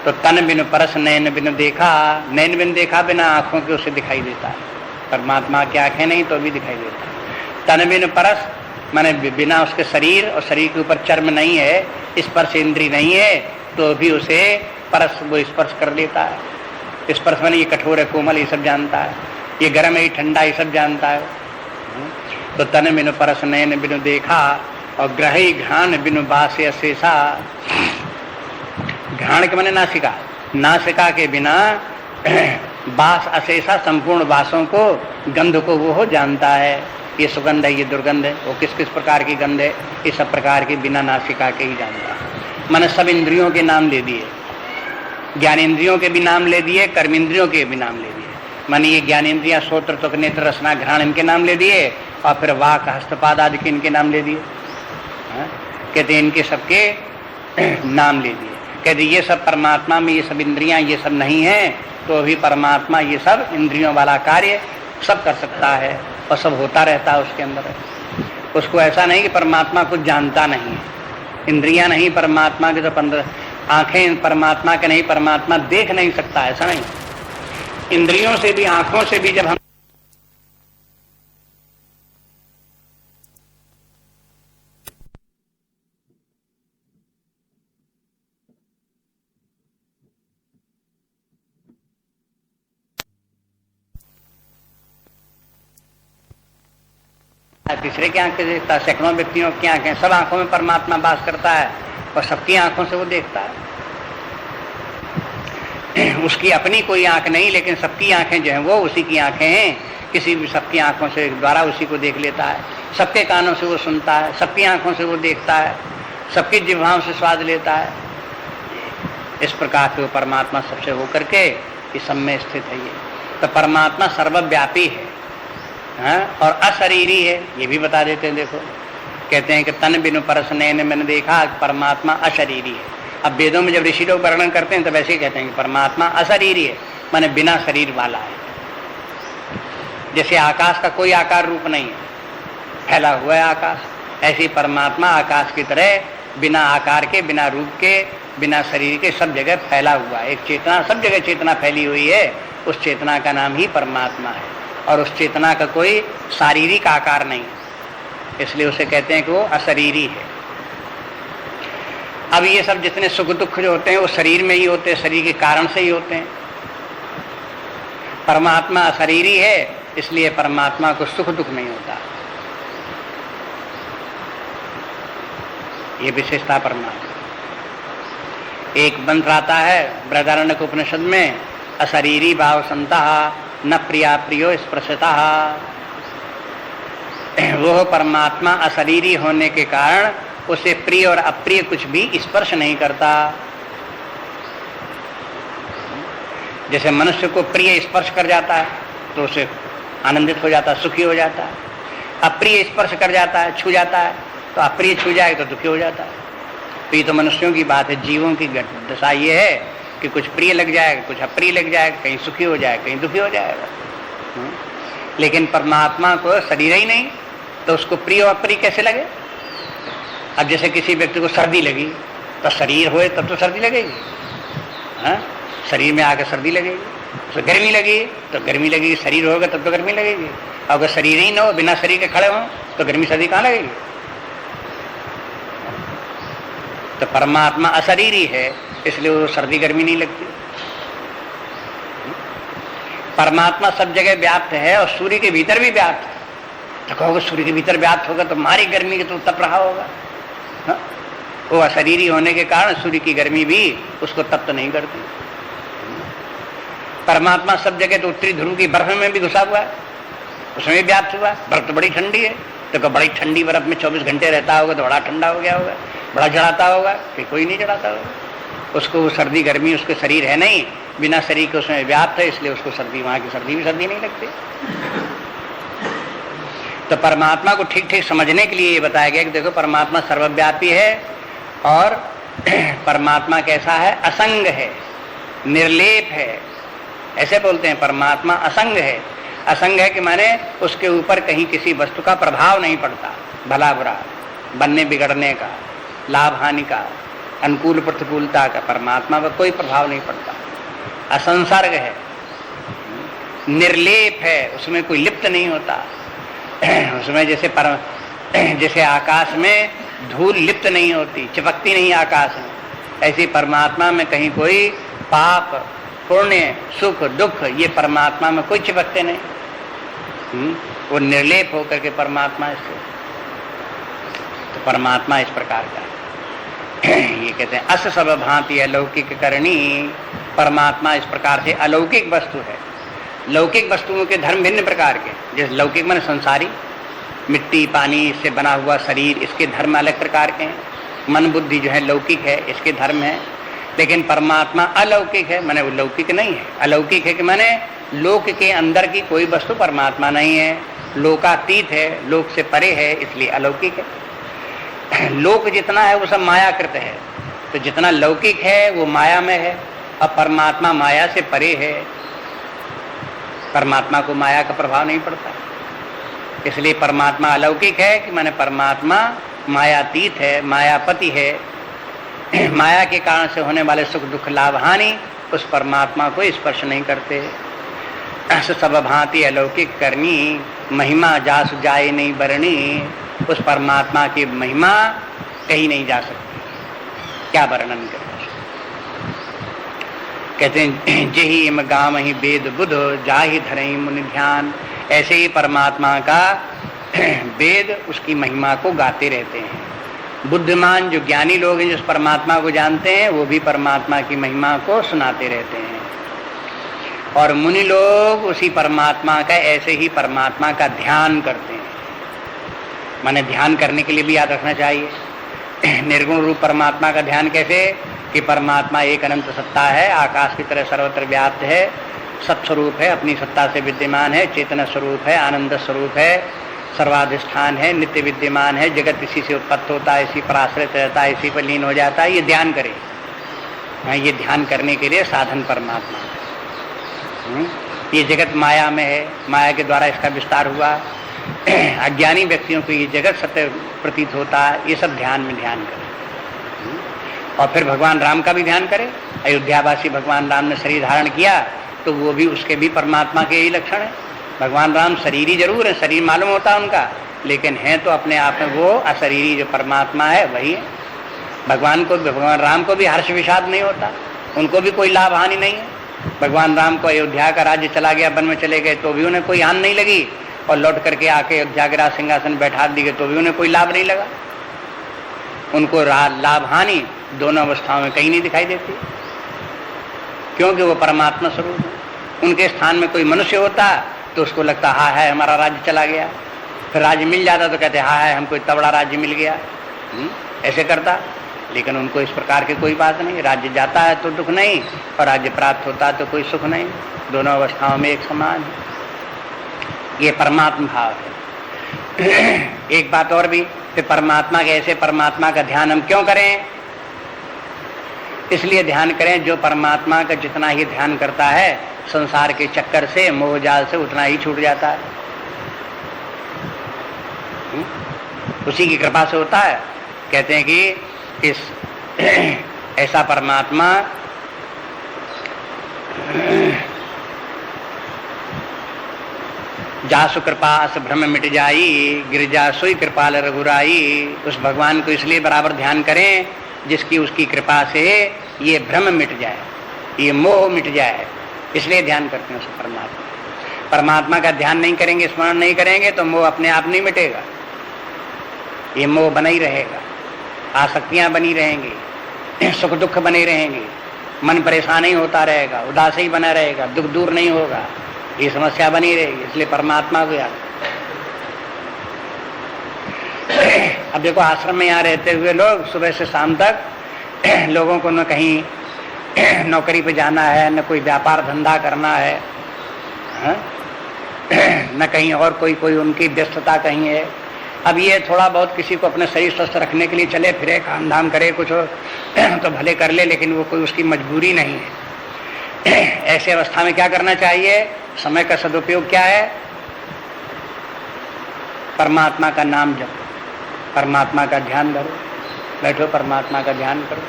तो तन बिन परस नैन बिन देखा, नैन बिन देखा, बिना आंखों के उसे दिखाई देता है। परमात्मा की आंखें नहीं तो भी दिखाई देता है। तन बिन परस माने बिना उसके शरीर, और शरीर के ऊपर चर्म नहीं है, स्पर्श इंद्री नहीं है, तो भी उसे परस वो स्पर्श कर लेता है। स्पर्श माने ये कठोर है, कोमल, ये सब जानता है, ये गर्म है, ये ठंडा, ये सब जानता है। तो तन बिन परस नैन बिन देखा, और ग्रही घ्राण बिन बासे अशेषा। घ्राण के माने नासिका, नासिका के बिना वास अशेषा, संपूर्ण वासों को, गंध को वो जानता है। ये सुगंध है, ये दुर्गंध है, वो किस किस प्रकार की गंध है, ये सब प्रकार की बिना नासिका के ही जानता है। मैंने सब इंद्रियों के नाम ले दिए, ज्ञानेन्द्रियों के भी नाम ले दिए, कर्मेंद्रियों के भी नाम ले दिए। माने ये ज्ञानेन्द्रियां श्रोत्र त्वक नेत्र रसना घ्राण इनके नाम ले दिए, और फिर वाक हस्तपाद आदि के इनके नाम ले दिए। कहते हैं इनके सबके नाम ले दिए। कहते ये सब परमात्मा में, ये सब इंद्रियां ये सब नहीं है, तो भी परमात्मा ये सब इंद्रियों वाला कार्य सब कर सकता है और सब होता रहता है उसके अंदर। उसको ऐसा नहीं कि परमात्मा कुछ जानता नहीं है। इंद्रियां नहीं परमात्मा के, तो 15 आंखें परमात्मा के नहीं, परमात्मा देख नहीं सकता, ऐसा नहीं। इंद्रियों से भी, आंखों से भी जब हम तीसरे की आंखें देखता है, सैकड़ों व्यक्तियों की आंखें, सब आंखों में परमात्मा वास करता है और सबकी आंखों से वो देखता है। उसकी अपनी कोई आंख नहीं, लेकिन सबकी आंखें जो हैं वो उसी की आंखें हैं। किसी भी सबकी आंखों से द्वारा उसी को देख लेता है, सबके कानों से वो सुनता है, सबकी आंखों से वो देखता है, सबकी जिह्वाओं से स्वाद लेता है। इस प्रकार से वो परमात्मा सबसे होकर के इस सब में स्थित है। ये तो परमात्मा सर्वव्यापी है, और अशरीरी है, ये भी बता देते हैं। देखो कहते हैं कि तन बिनु परस नैन मैंने देखा, परमात्मा अशरीरी है। अब वेदों में जब ऋषि लोग वर्णन करते हैं तो वैसे ही कहते हैं कि परमात्मा अशरीरी है, माने बिना शरीर वाला है। जैसे आकाश का कोई आकार रूप नहीं है, फैला हुआ है आकाश, ऐसे परमात्मा आकाश की तरह बिना आकार के, बिना रूप के, बिना शरीर के सब जगह फैला हुआ है। एक चेतना, सब जगह चेतना फैली हुई है, उस चेतना का नाम ही परमात्मा है। और उस चेतना का कोई शारीरिक आकार नहीं, इसलिए उसे कहते हैं कि वो अशरीरी है। अब ये सब जितने सुख दुख जो होते हैं वो शरीर में ही होते हैं, शरीर के कारण से ही होते हैं। परमात्मा अशरीरी है, इसलिए परमात्मा को सुख दुख नहीं होता। ये विशेषता परमात्मा। एक मंत्र आता है बृहदारण्यक उपनिषद में, अशरीरी भाव संतः न प्रिया प्रियो स्पर्शता। वो परमात्मा अशरीरी होने के कारण उसे प्रिय और अप्रिय कुछ भी स्पर्श नहीं करता। जैसे मनुष्य को प्रिय स्पर्श कर जाता है तो उसे आनंदित हो जाता है, सुखी हो जाता है। अप्रिय स्पर्श कर जाता है, छू जाता है, तो अप्रिय छू जाए तो दुखी हो जाता है। तो ये तो मनुष्यों की बात है। जीवों की दशा ये है कि कुछ प्रिय लग जाएगा, कुछ अप्रिय लग जाएगा, कहीं सुखी हो जाएगा, कहीं दुखी हो जाएगा। लेकिन परमात्मा को शरीर ही नहीं, तो उसको प्रिय और अप्रिय कैसे लगे? अब जैसे किसी व्यक्ति को सर्दी लगी तो शरीर होए तब तो सर्दी लगेगी, शरीर में आकर सर्दी लगेगी। तो गर्मी लगी तो गर्मी लगेगी, शरीर होगा तब तो गर्मी लगेगी। अगर शरीर ही ना हो, बिना शरीर के खड़े हों तो गर्मी सर्दी कहाँ लगेगी? तो परमात्मा अशरीरी है, इसलिए वो सर्दी गर्मी नहीं लगती। परमात्मा सब जगह व्याप्त है और सूर्य के भीतर भी व्याप्त है। तो कहोगे सूर्य के भीतर व्याप्त होगा तो मारी गर्मी के तो तप रहा होगा। वो अशरीरी होने के कारण सूर्य की गर्मी भी उसको तप्त नहीं करती। परमात्मा सब जगह, तो उत्तरी ध्रुव की बर्फ में भी घुसा हुआ है, उसमें भी व्याप्त हुआ। बर्फ तो बड़ी ठंडी है, तो बड़ी ठंडी बर्फ में 24 घंटे रहता होगा तो बड़ा ठंडा हो गया होगा, बड़ा जड़ाता होगा कि कोई नहीं जड़ाता होगा। उसको वो सर्दी गर्मी उसके शरीर है नहीं, बिना शरीर के उसमें व्याप्त है, इसलिए उसको सर्दी, वहां की सर्दी भी सर्दी नहीं लगती। तो परमात्मा को ठीक ठीक समझने के लिए ये बताया गया कि देखो परमात्मा सर्वव्यापी है और परमात्मा कैसा है? असंग है, निर्लेप है। ऐसे बोलते हैं परमात्मा असंग है। असंग है कि माने उसके ऊपर कहीं किसी वस्तु का प्रभाव नहीं पड़ता, भला बुरा, बनने बिगड़ने का, लाभ हानि का, अनुकूल प्रतिकूलता का परमात्मा पर कोई प्रभाव नहीं पड़ता। असंसर्ग है, निर्लेप है, उसमें कोई लिप्त नहीं होता। उसमें जैसे आकाश में धूल लिप्त नहीं होती, चिपकती नहीं आकाश में, ऐसे परमात्मा में कहीं कोई पाप पुण्य सुख दुख ये परमात्मा में कोई चिपकते नहीं। वो निर्लेप होकर के परमात्मा इससे, तो परमात्मा इस प्रकार का ये कहते हैं अस सब भांति अलौकिक करणी। परमात्मा इस प्रकार से अलौकिक वस्तु है, लौकिक वस्तुओं के धर्म भिन्न प्रकार के, जैसे लौकिक माने संसारी, मिट्टी पानी से बना हुआ शरीर, इसके धर्म अलग प्रकार के हैं। मन बुद्धि जो है लौकिक है, इसके धर्म है। लेकिन परमात्मा अलौकिक है, माने वो लौकिक नहीं है। अलौकिक है कि माने लोक के अंदर की कोई वस्तु परमात्मा नहीं है, लोकातीत है, लोक से परे है, इसलिए अलौकिक है। लोक जितना है वो सब मायाकृत है, तो जितना लौकिक है वो माया में है। अब परमात्मा माया से परे है, परमात्मा को माया का प्रभाव नहीं पड़ता, इसलिए परमात्मा अलौकिक है कि माने परमात्मा मायातीत है, मायापति है। माया के कारण से होने वाले सुख दुख लाभ हानि उस परमात्मा को स्पर्श नहीं करते। सब भांति अलौकिक करनी, महिमा जास जाए नहीं बरनी। उस परमात्मा की महिमा कहीं नहीं जा सकती, क्या वर्णन करें। कहते हैं जेहि इम गाम ही वेद बुध जाहि धरई मुनि ध्यान। ऐसे ही परमात्मा का वेद उसकी महिमा को गाते रहते हैं। बुद्धिमान जो ज्ञानी लोग हैं, जिस परमात्मा को जानते हैं, वो भी परमात्मा की महिमा को सुनाते रहते हैं। और मुनि लोग उसी परमात्मा का, ऐसे ही परमात्मा का ध्यान करते हैं। माने ध्यान करने के लिए भी याद रखना चाहिए निर्गुण रूप परमात्मा का ध्यान कैसे, कि परमात्मा एक अनंत सत्ता है, आकाश की तरह सर्वत्र व्याप्त है, सत्स्वरूप है, अपनी सत्ता से विद्यमान है, चेतना स्वरूप है, आनंद स्वरूप है, सर्वाधिष्ठान है, नित्य विद्यमान है, जगत इसी से उत्पत्त होता है, इसी पर आश्रित रहता है, इसी पर लीन हो जाता है। ये ध्यान करें, ये ध्यान करने के लिए साधन परमात्मा है। ये जगत माया में है, माया के द्वारा इसका विस्तार हुआ। अज्ञानी व्यक्तियों को ये जगत सत्य प्रतीत होता है, ये सब ध्यान में ध्यान करें। और फिर भगवान राम का भी ध्यान करें। अयोध्यावासी भगवान राम ने शरीर धारण किया, तो वो भी, उसके भी परमात्मा के यही लक्षण है। भगवान राम शरीरी जरूर है, शरीर मालूम होता है उनका, लेकिन है तो अपने आप में वो अशरीरी जो परमात्मा है वही है। भगवान राम को भी हर्ष विषाद नहीं होता, उनको भी कोई लाभ हानि नहीं है। भगवान राम को अयोध्या का राज्य चला गया, वन में चले गए तो भी उन्हें कोई हानि नहीं लगी, और लौट करके आके अयोध्या के राज सिंहासन बैठा दिए तो भी उन्हें कोई लाभ नहीं लगा। उनको लाभ हानि दोनों अवस्थाओं में कहीं नहीं दिखाई देती, क्योंकि वो परमात्मा स्वरूप है। उनके स्थान में कोई मनुष्य होता तो उसको लगता हाँ है हमारा राज्य चला गया, फिर राज्य मिल जाता तो कहते हाँ है हमको इतना बड़ा राज्य मिल गया, ऐसे करता। लेकिन उनको इस प्रकार की कोई बात नहीं, राज्य जाता है तो दुख नहीं, और राज्य प्राप्त होता है तो कोई सुख नहीं, दोनों अवस्थाओं में एक समान है। ये परमात्मा भाव है। एक बात और भी, फिर परमात्मा के, ऐसे परमात्मा का ध्यान हम क्यों करें? इसलिए ध्यान करें जो परमात्मा का जितना ही ध्यान करता है, संसार के चक्कर से, मोह जाल से उतना ही छूट जाता है। उसी की कृपा से होता है। कहते हैं कि इस ऐसा परमात्मा जासु कृपा अस भ्रम मिट जाई, गिरजा सोई कृपाल रघुराई। उस भगवान को इसलिए बराबर ध्यान करें जिसकी, उसकी कृपा से ये भ्रम मिट जाए, ये मोह मिट जाए, इसलिए ध्यान करते हैं उस परमात्मा का ध्यान नहीं करेंगे, स्मरण नहीं करेंगे तो मोह अपने आप नहीं मिटेगा, ये मोह बना ही रहेगा, आसक्तियां बनी रहेंगी, सुख दुख बने रहेंगे, मन परेशान ही होता रहेगा, उदास ही बना रहेगा, दुख दूर नहीं होगा, ये समस्या बनी रहेगी। इसलिए परमात्मा को याद। अब देखो आश्रम में यहाँ रहते हुए लोग सुबह से शाम तक लोगों को न कहीं नौकरी पे जाना है, न कोई व्यापार धंधा करना है, न कहीं और कोई उनकी व्यस्तता कहीं है। अब ये थोड़ा बहुत किसी को अपने शरीर स्वस्थ रखने के लिए चले फिरे, काम धाम करे, कुछ हो तो भले कर ले, लेकिन वो कोई उसकी मजबूरी नहीं है। ऐसे अवस्था में क्या करना चाहिए? समय का सदुपयोग क्या है? परमात्मा का नाम जपो, परमात्मा का ध्यान धरो, बैठो परमात्मा का ध्यान करो,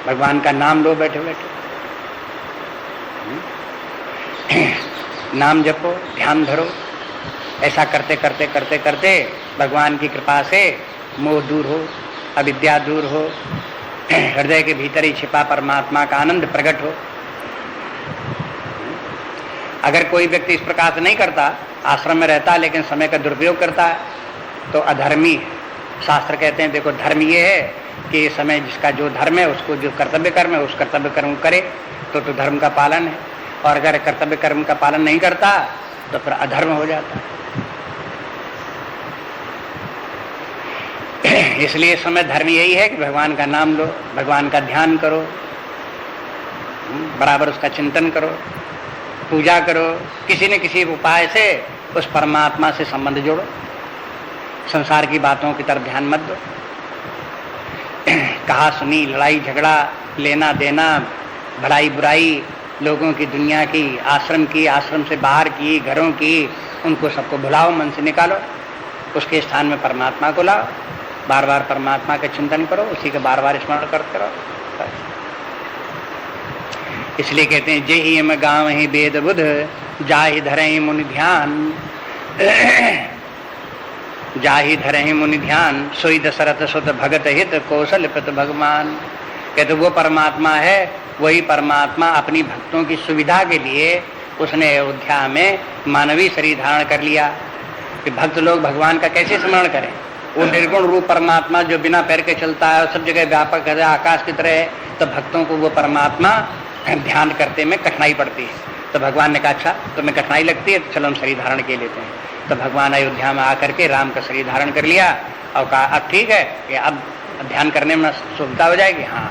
भगवान का नाम लो बैठे बैठे, नाम जपो, ध्यान धरो। ऐसा करते करते करते करते भगवान की कृपा से मोह दूर हो, अविद्या दूर हो, हृदय के भीतर ही छिपा परमात्मा का आनंद प्रकट हो। अगर कोई व्यक्ति इस प्रकार से नहीं करता, आश्रम में रहता है लेकिन समय का दुरुपयोग करता है, तो अधर्मी है। शास्त्र कहते हैं देखो धर्म ये है कि ये समय जिसका जो धर्म है, उसको जो कर्तव्य कर्म है उस कर्तव्य कर्म करे तो धर्म का पालन है। और अगर कर्तव्य कर्म का पालन नहीं करता तो फिर अधर्म हो जाता है। इसलिए इस समय धर्म यही है कि भगवान का नाम लो, भगवान का ध्यान करो, बराबर उसका चिंतन करो, पूजा करो, किसी न किसी उपाय से उस परमात्मा से संबंध जोड़ो, संसार की बातों की तरफ ध्यान मत दो। कहा सुनी, लड़ाई झगड़ा, लेना देना, भलाई बुराई, लोगों की, दुनिया की, आश्रम से बाहर की, घरों की, उनको सबको भुलाओ, मन से निकालो, उसके स्थान में परमात्मा को लाओ, बार बार परमात्मा का चिंतन करो, उसी का बार बार स्मरण करते रहो। इसलिए कहते हैं जे ही में गाँव ही वेद बुध, जाहि धरे मुनि ध्यान, जाहि धरे मुनि ध्यान, सोई दशरथ सुत भगत हित, कौशल पत भगवान। कहते वो परमात्मा है, वही परमात्मा अपनी भक्तों की सुविधा के लिए उसने अयोध्या में मानवीय शरीर धारण कर लिया कि भक्त लोग भगवान का कैसे स्मरण करें। वो निर्गुण रूप परमात्मा जो बिना पैर के चलता है और सब जगह व्यापक है, आकाश की तरह है, तो भक्तों को वो परमात्मा ध्यान करते में कठिनाई पड़ती है। तो भगवान ने कहा अच्छा तुम्हें कठिनाई लगती है तो चलो हम शरीर धारण के लेते हैं। तो भगवान अयोध्या में आकर के राम का शरीर धारण कर लिया और कहा अब ठीक है कि अब ध्यान करने में सुविधा हो जाएगी। हाँ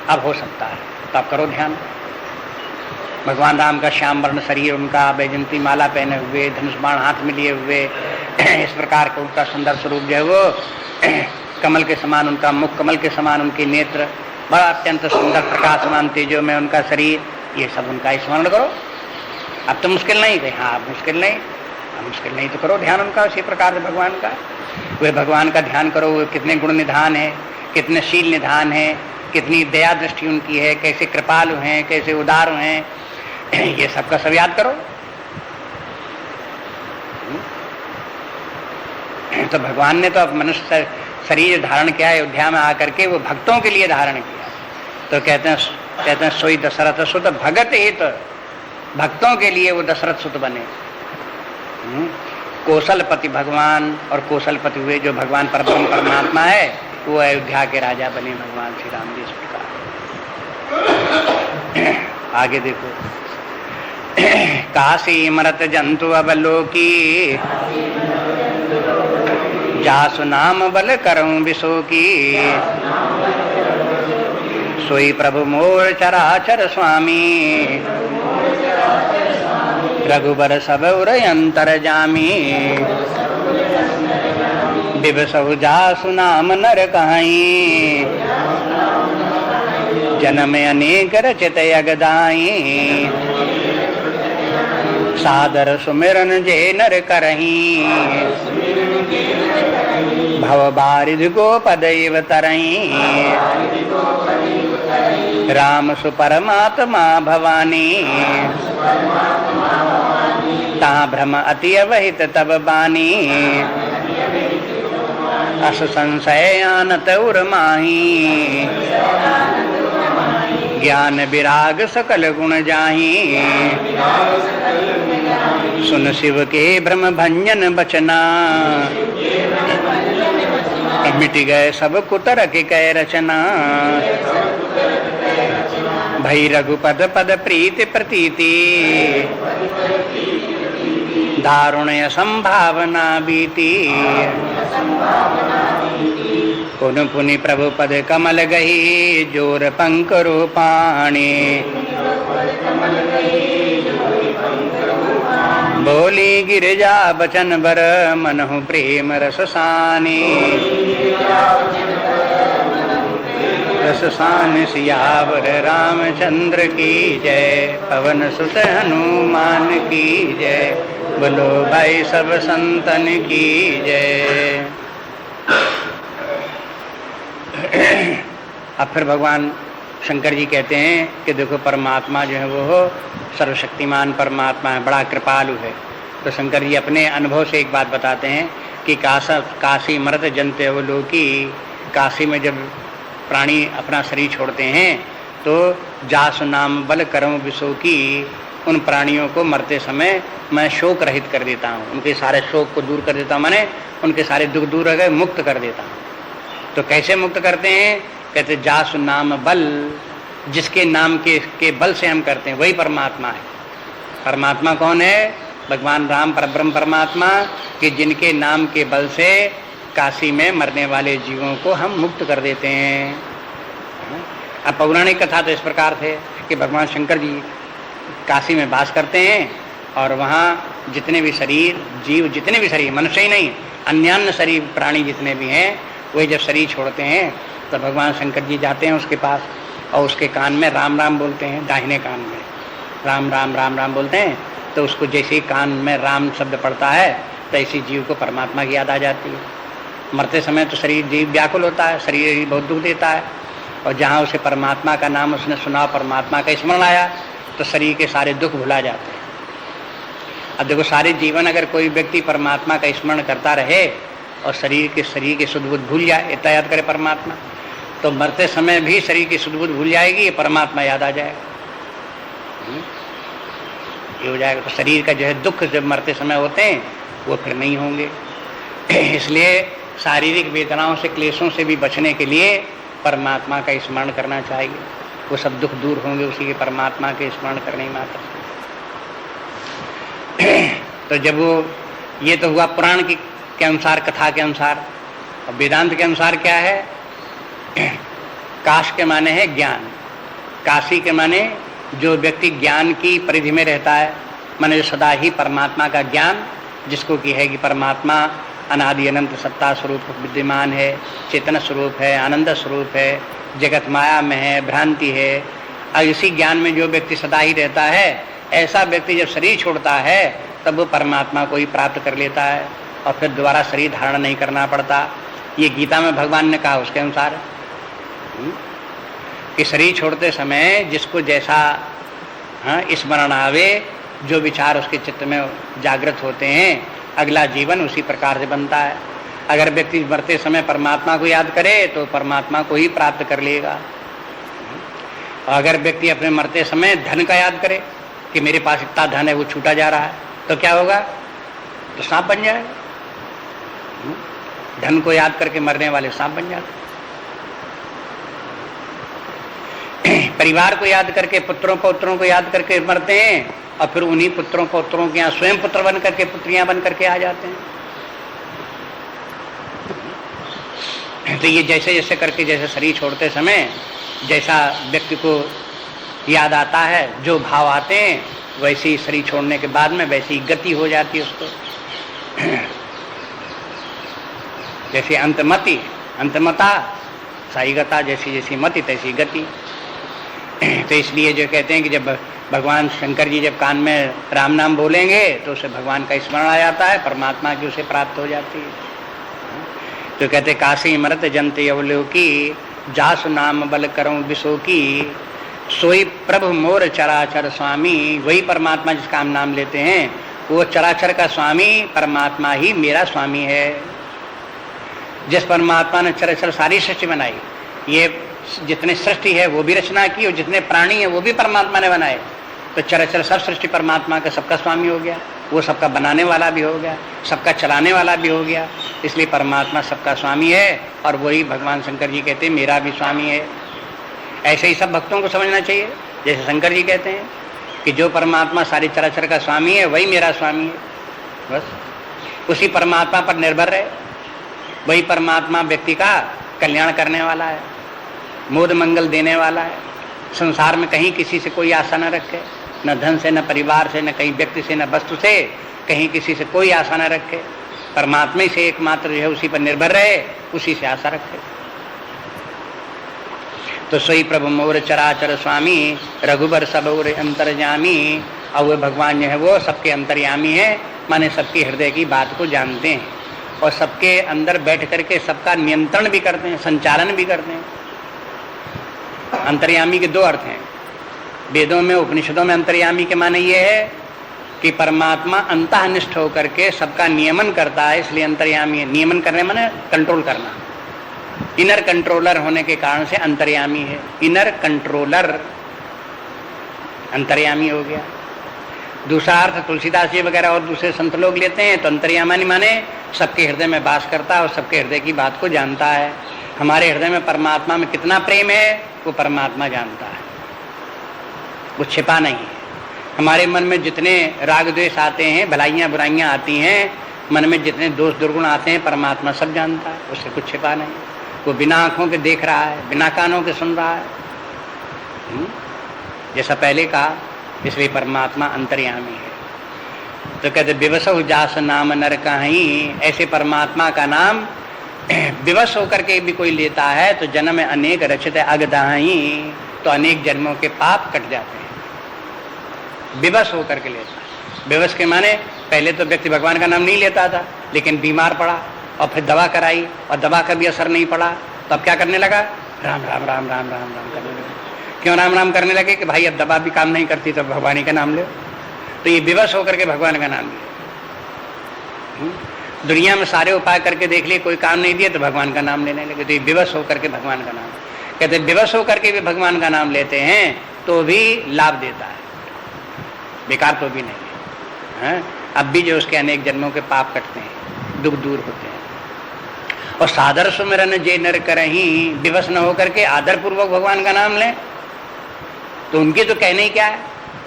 अब हो सकता है, तो आप करो ध्यान। भगवान राम का श्याम वर्ण शरीर, उनका वैजंती माला पहने हुए, धनुष बाण हाथ में लिए हुए, इस प्रकार का उनका सुंदर स्वरूप जो है वो कमल के समान, उनका मुख कमल के समान, उनके नेत्र बड़ा अत्यंत सुंदर प्रकाशमान तेजो में उनका शरीर, ये सब उनका स्मरण करो। अब तो मुश्किल नहीं थे, हाँ अब मुश्किल नहीं तो करो ध्यान उनका उसी प्रकार से भगवान का। वे भगवान का ध्यान करो, वो कितने गुण निधान है, कितने शील निधान है, कितनी दया दृष्टि उनकी है, कैसे कृपालु हैं, कैसे उदार हैं, ये सबका सब याद करो। तो भगवान ने तो अब मनुष्य शरीर धारण किया अयोध्या में आकर के, वो भक्तों के लिए धारण किया। तो कहते हैं सोई दशरथ सुत भगत हित, भक्तों के लिए वो दशरथ सुत बने। कौशलपति भगवान, और कौशलपति हुए जो भगवान परब्रह्म परमात्मा है, वो अयोध्या के राजा बने भगवान श्री राम जी। इस प्रकार आगे देखो, काशी मरत जंतु अवलोकी, जासु नाम बल करऊं विशोकी, सोई प्रभु मोर चराचर स्वामी, रघुबर सब उर अंतर जामी, दिवसहु जासु नाम नर कहाई, जन्म अनेक रचित यगदाई, सादर सुमिरन जे नर करही, भव बारिध को पदैव तरही, राम सुपरमात्मा भवानी, ता भ्रम अति अवहित तब बानी, अस संशय आनत उर माही, ज्ञान विराग सकल गुण जाही, सुन शिव के भ्रम भंजन बचना, मिट गए सब कुतर के कै रचना, भई रघुपद पद प्रीति प्रतीति, दारुण्य संभावना बीती, पुन पुनि प्रभु पद कमल गही, जोर पंकरो पाणी, बोली गिरिजा बचन बर, मनहु प्रेम रस सानी, रस सान सियावर रामचंद्र की जय, पवन सुत हनुमान की जय, बोलो भाई सब संतन की जय। अब फिर भगवान शंकर जी कहते हैं कि देखो परमात्मा जो है वो सर्वशक्तिमान परमात्मा है, बड़ा कृपालु है। तो शंकर जी अपने अनुभव से एक बात बताते हैं कि काशी मरत जनते अवलोकी, काशी में जब प्राणी अपना शरीर छोड़ते हैं तो जासु नाम बल करऊं विशोकी, उन प्राणियों को मरते समय मैं शोक रहित कर देता हूँ, उनके सारे शोक को दूर कर देता हूँ, मैंने उनके सारे दुख दूर रह गए, मुक्त कर देता हूँ। तो कैसे मुक्त करते हैं? कहते जासु नाम बल, जिसके नाम के बल से हम करते हैं वही परमात्मा है। परमात्मा कौन है? भगवान राम परब्रह्म परमात्मा, कि जिनके नाम के बल से काशी में मरने वाले जीवों को हम मुक्त कर देते हैं। अब पौराणिक कथा तो इस प्रकार थे कि भगवान शंकर जी काशी में वास करते हैं और वहाँ जितने भी शरीर जीव, जितने भी शरीर, मनुष्य ही नहीं, अन्यान्य शरीर प्राणी जितने भी हैं, वे जब शरीर छोड़ते हैं तो भगवान शंकर जी जाते हैं उसके पास और उसके कान में राम राम बोलते हैं, दाहिने कान में राम राम राम राम बोलते हैं। तो उसको जैसे ही कान में राम शब्द पड़ता है तो ऐसी जीव को परमात्मा की याद आ जाती है। मरते समय तो शरीर जीव व्याकुल होता है, शरीर बहुत दुख देता है, और जहाँ उसे परमात्मा का नाम उसने सुना, परमात्मा का स्मरण आया, तो शरीर के सारे दुख भुला जाते हैं। अब देखो, सारे जीवन अगर कोई व्यक्ति परमात्मा का स्मरण करता रहे और शरीर के सुध बुध भूल जाए, इतना याद करे परमात्मा, तो मरते समय भी शरीर की सुध बुध भूल जाएगी, परमात्मा याद आ जाएगा, ये हो जाएगा। तो शरीर का जो है दुख जब मरते समय होते हैं वो फिर नहीं होंगे। इसलिए शारीरिक वेदनाओं से, क्लेशों से भी बचने के लिए परमात्मा का स्मरण करना चाहिए, वो सब दुख दूर होंगे उसी के परमात्मा के स्मरण करने मात्र से। तो जब वो, ये तो हुआ पुराण के अनुसार, कथा के अनुसार। और वेदांत के अनुसार क्या है? काश के माने है ज्ञान, काशी के माने जो व्यक्ति ज्ञान की परिधि में रहता है, माने जो सदा ही परमात्मा का ज्ञान, जिसको कि है कि परमात्मा अनादि अनंत सत्ता स्वरूप विद्यमान है, चेतन स्वरूप है, आनंद स्वरूप है, जगत माया में है, भ्रांति है, और इसी ज्ञान में जो व्यक्ति सदा ही रहता है, ऐसा व्यक्ति जब शरीर छोड़ता है तब वो परमात्मा को ही प्राप्त कर लेता है और फिर दोबारा शरीर धारण नहीं करना पड़ता। ये गीता में भगवान ने कहा, उसके अनुसार कि शरीर छोड़ते समय जिसको जैसा स्मरण आवे, जो विचार उसके चित्त में जागृत होते हैं, अगला जीवन उसी प्रकार से बनता है। अगर व्यक्ति मरते समय परमात्मा को याद करे तो परमात्मा को ही प्राप्त कर लेगा। और अगर व्यक्ति अपने मरते समय धन का याद करे कि मेरे पास इतना धन है, वो छूटा जा रहा है, तो क्या होगा? तो सांप बन जाएगा। धन को याद करके मरने वाले सांप बन जाते। परिवार को याद करके, पुत्रों पौत्रों को याद करके मरते हैं और फिर उन्हीं पुत्रों पौत्रों के यहाँ स्वयं पुत्र बन करके, पुत्रियां बन करके आ जाते हैं। तो ये जैसे जैसे करके, जैसे शरीर छोड़ते समय जैसा व्यक्ति को याद आता है, जो भाव आते हैं, वैसे ही शरीर छोड़ने के बाद में वैसी गति हो जाती है उसको। जैसे अंतमति, अंतमता, साईगता, जैसी जैसी मति तैसी गति। तो इसलिए जो कहते हैं कि जब भगवान शंकर जी जब कान में राम नाम बोलेंगे तो उसे भगवान का स्मरण आ जाता है, परमात्मा की उसे प्राप्त हो जाती है। तो कहते काशी मरत जंत अवलोकी, जासु नाम बल करऊं विशो की, सोई प्रभु मोर चराचर स्वामी। वही परमात्मा जिसका हम नाम लेते हैं, वो चराचर का स्वामी परमात्मा ही मेरा स्वामी है। जिस परमात्मा ने चराचर सारी सृष्टि बनाई, ये जितने सृष्टि है वो भी रचना की और जितने प्राणी है वो भी परमात्मा ने बनाए, तो चराचर सब सृष्टि परमात्मा का सबका स्वामी हो गया। वो सबका बनाने वाला भी हो गया, सबका चलाने वाला भी हो गया। इसलिए परमात्मा सबका स्वामी है और वही भगवान शंकर जी कहते हैं मेरा भी स्वामी है। ऐसे ही सब भक्तों को समझना चाहिए, जैसे शंकर जी कहते हैं कि जो परमात्मा सारी चराचर का स्वामी है वही मेरा स्वामी है। बस उसी परमात्मा पर निर्भर रहे। वही परमात्मा व्यक्ति का कल्याण करने वाला है, मोद मंगल देने वाला है। संसार में कहीं किसी से कोई आशा न रखे, न धन से, न परिवार से, न कहीं व्यक्ति से, न वस्तु से, कहीं किसी से कोई आशा न रखे। परमात्मा से एकमात्र जो है उसी पर निर्भर रहे, उसी से आशा रखे। तो सोई प्रभु मोर चराचर स्वामी, रघुबर सब और अंतर्यामी। और वे भगवान जो है वो सबके अंतर्यामी है, माने सबके हृदय की बात को जानते हैं और सबके अंदर बैठ करके सबका नियंत्रण भी करते हैं, संचालन भी करते हैं। अंतर्यामी के दो अर्थ हैं वेदों में, उपनिषदों में। अंतर्यामी के माने ये है कि परमात्मा अंतःनिष्ठ होकर के सबका नियमन करता है, इसलिए अंतर्यामी है। नियमन करने माने कंट्रोल करना, इनर कंट्रोलर होने के कारण से अंतर्यामी है। इनर कंट्रोलर अंतर्यामी हो गया। दूसरा अर्थ तुलसीदास जी वगैरह और दूसरे संत लोग लेते हैं तो अंतर्यामी माने सबके हृदय में वास करता है और सबके हृदय की बात को जानता है। हमारे हृदय में परमात्मा में कितना प्रेम है वो परमात्मा जानता है, वो छिपा नहीं है। हमारे मन में जितने राग द्वेष आते हैं, भलाइयाँ बुराइयाँ आती हैं, मन में जितने दोष दुर्गुण आते हैं, परमात्मा सब जानता है, उससे कुछ छिपा नहीं। वो बिना आंखों के देख रहा है, बिना कानों के सुन रहा है। जैसा पहले कहा, इसलिए परमात्मा अंतर्यामी है। तो कहते विवशो जास नाम नर कहीं, ऐसे परमात्मा का नाम विवश होकर के भी कोई लेता है तो जन्म में अनेक रचित अगदाही, तो अनेक जन्मों के पाप कट जाते हैं। विवश होकर के लेता है। विवश के माने पहले तो व्यक्ति भगवान का नाम नहीं लेता था, लेकिन बीमार पड़ा और फिर दवा कराई और दवा का भी असर नहीं पड़ा, तो अब क्या करने लगा? राम राम राम राम राम राम करने लगा। क्यों राम राम करने लगे? कि भाई अब दवा भी काम नहीं करती तो भगवान का नाम ले। तो ये विवश होकर के भगवान का नाम लिया। दुनिया में सारे उपाय करके देख लिए, कोई काम नहीं दिया तो भगवान का नाम लेने लगे। तो ये विवश होकर के भगवान का नाम, कहते विवश होकर के भी भगवान का नाम लेते हैं तो भी लाभ देता है, बेकार तो भी नहीं है। अब भी जो उसके अनेक जन्मों के पाप कटते हैं, दुख दूर होते हैं। और सादर सुमिरन जे नर करहीं, विवश न होकर के आदर पूर्वक भगवान का नाम लें तो उनके तो कहने ही क्या है,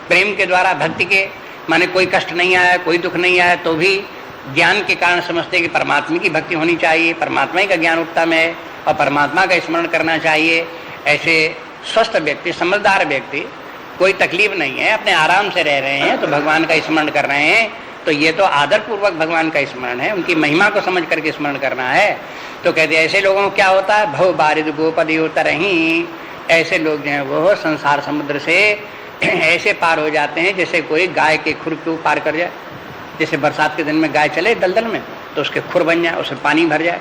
प्रेम के द्वारा, भक्ति के माने कोई कष्ट नहीं आया, कोई दुख नहीं आया, तो भी ज्ञान के कारण समझते कि परमात्मा की भक्ति होनी चाहिए, परमात्मा ही का ज्ञान उत्तम है और परमात्मा का स्मरण करना चाहिए। ऐसे स्वस्थ व्यक्ति, समझदार व्यक्ति, कोई तकलीफ नहीं है, अपने आराम से रह रहे हैं तो भगवान का स्मरण कर रहे हैं, तो ये तो आदर पूर्वक भगवान का स्मरण है, उनकी महिमा को समझ करके स्मरण करना है। तो कहते ऐसे लोगों को क्या होता है? भव बारिद गोपदी उतरहीं, ऐसे लोग जो हैं वो संसार समुद्र से ऐसे पार हो जाते हैं जैसे कोई गाय के खुर को पार कर जाए। जैसे बरसात के दिन में गाय चले दलदल में तो उसके खुर बन जाए, उसमें पानी भर जाए,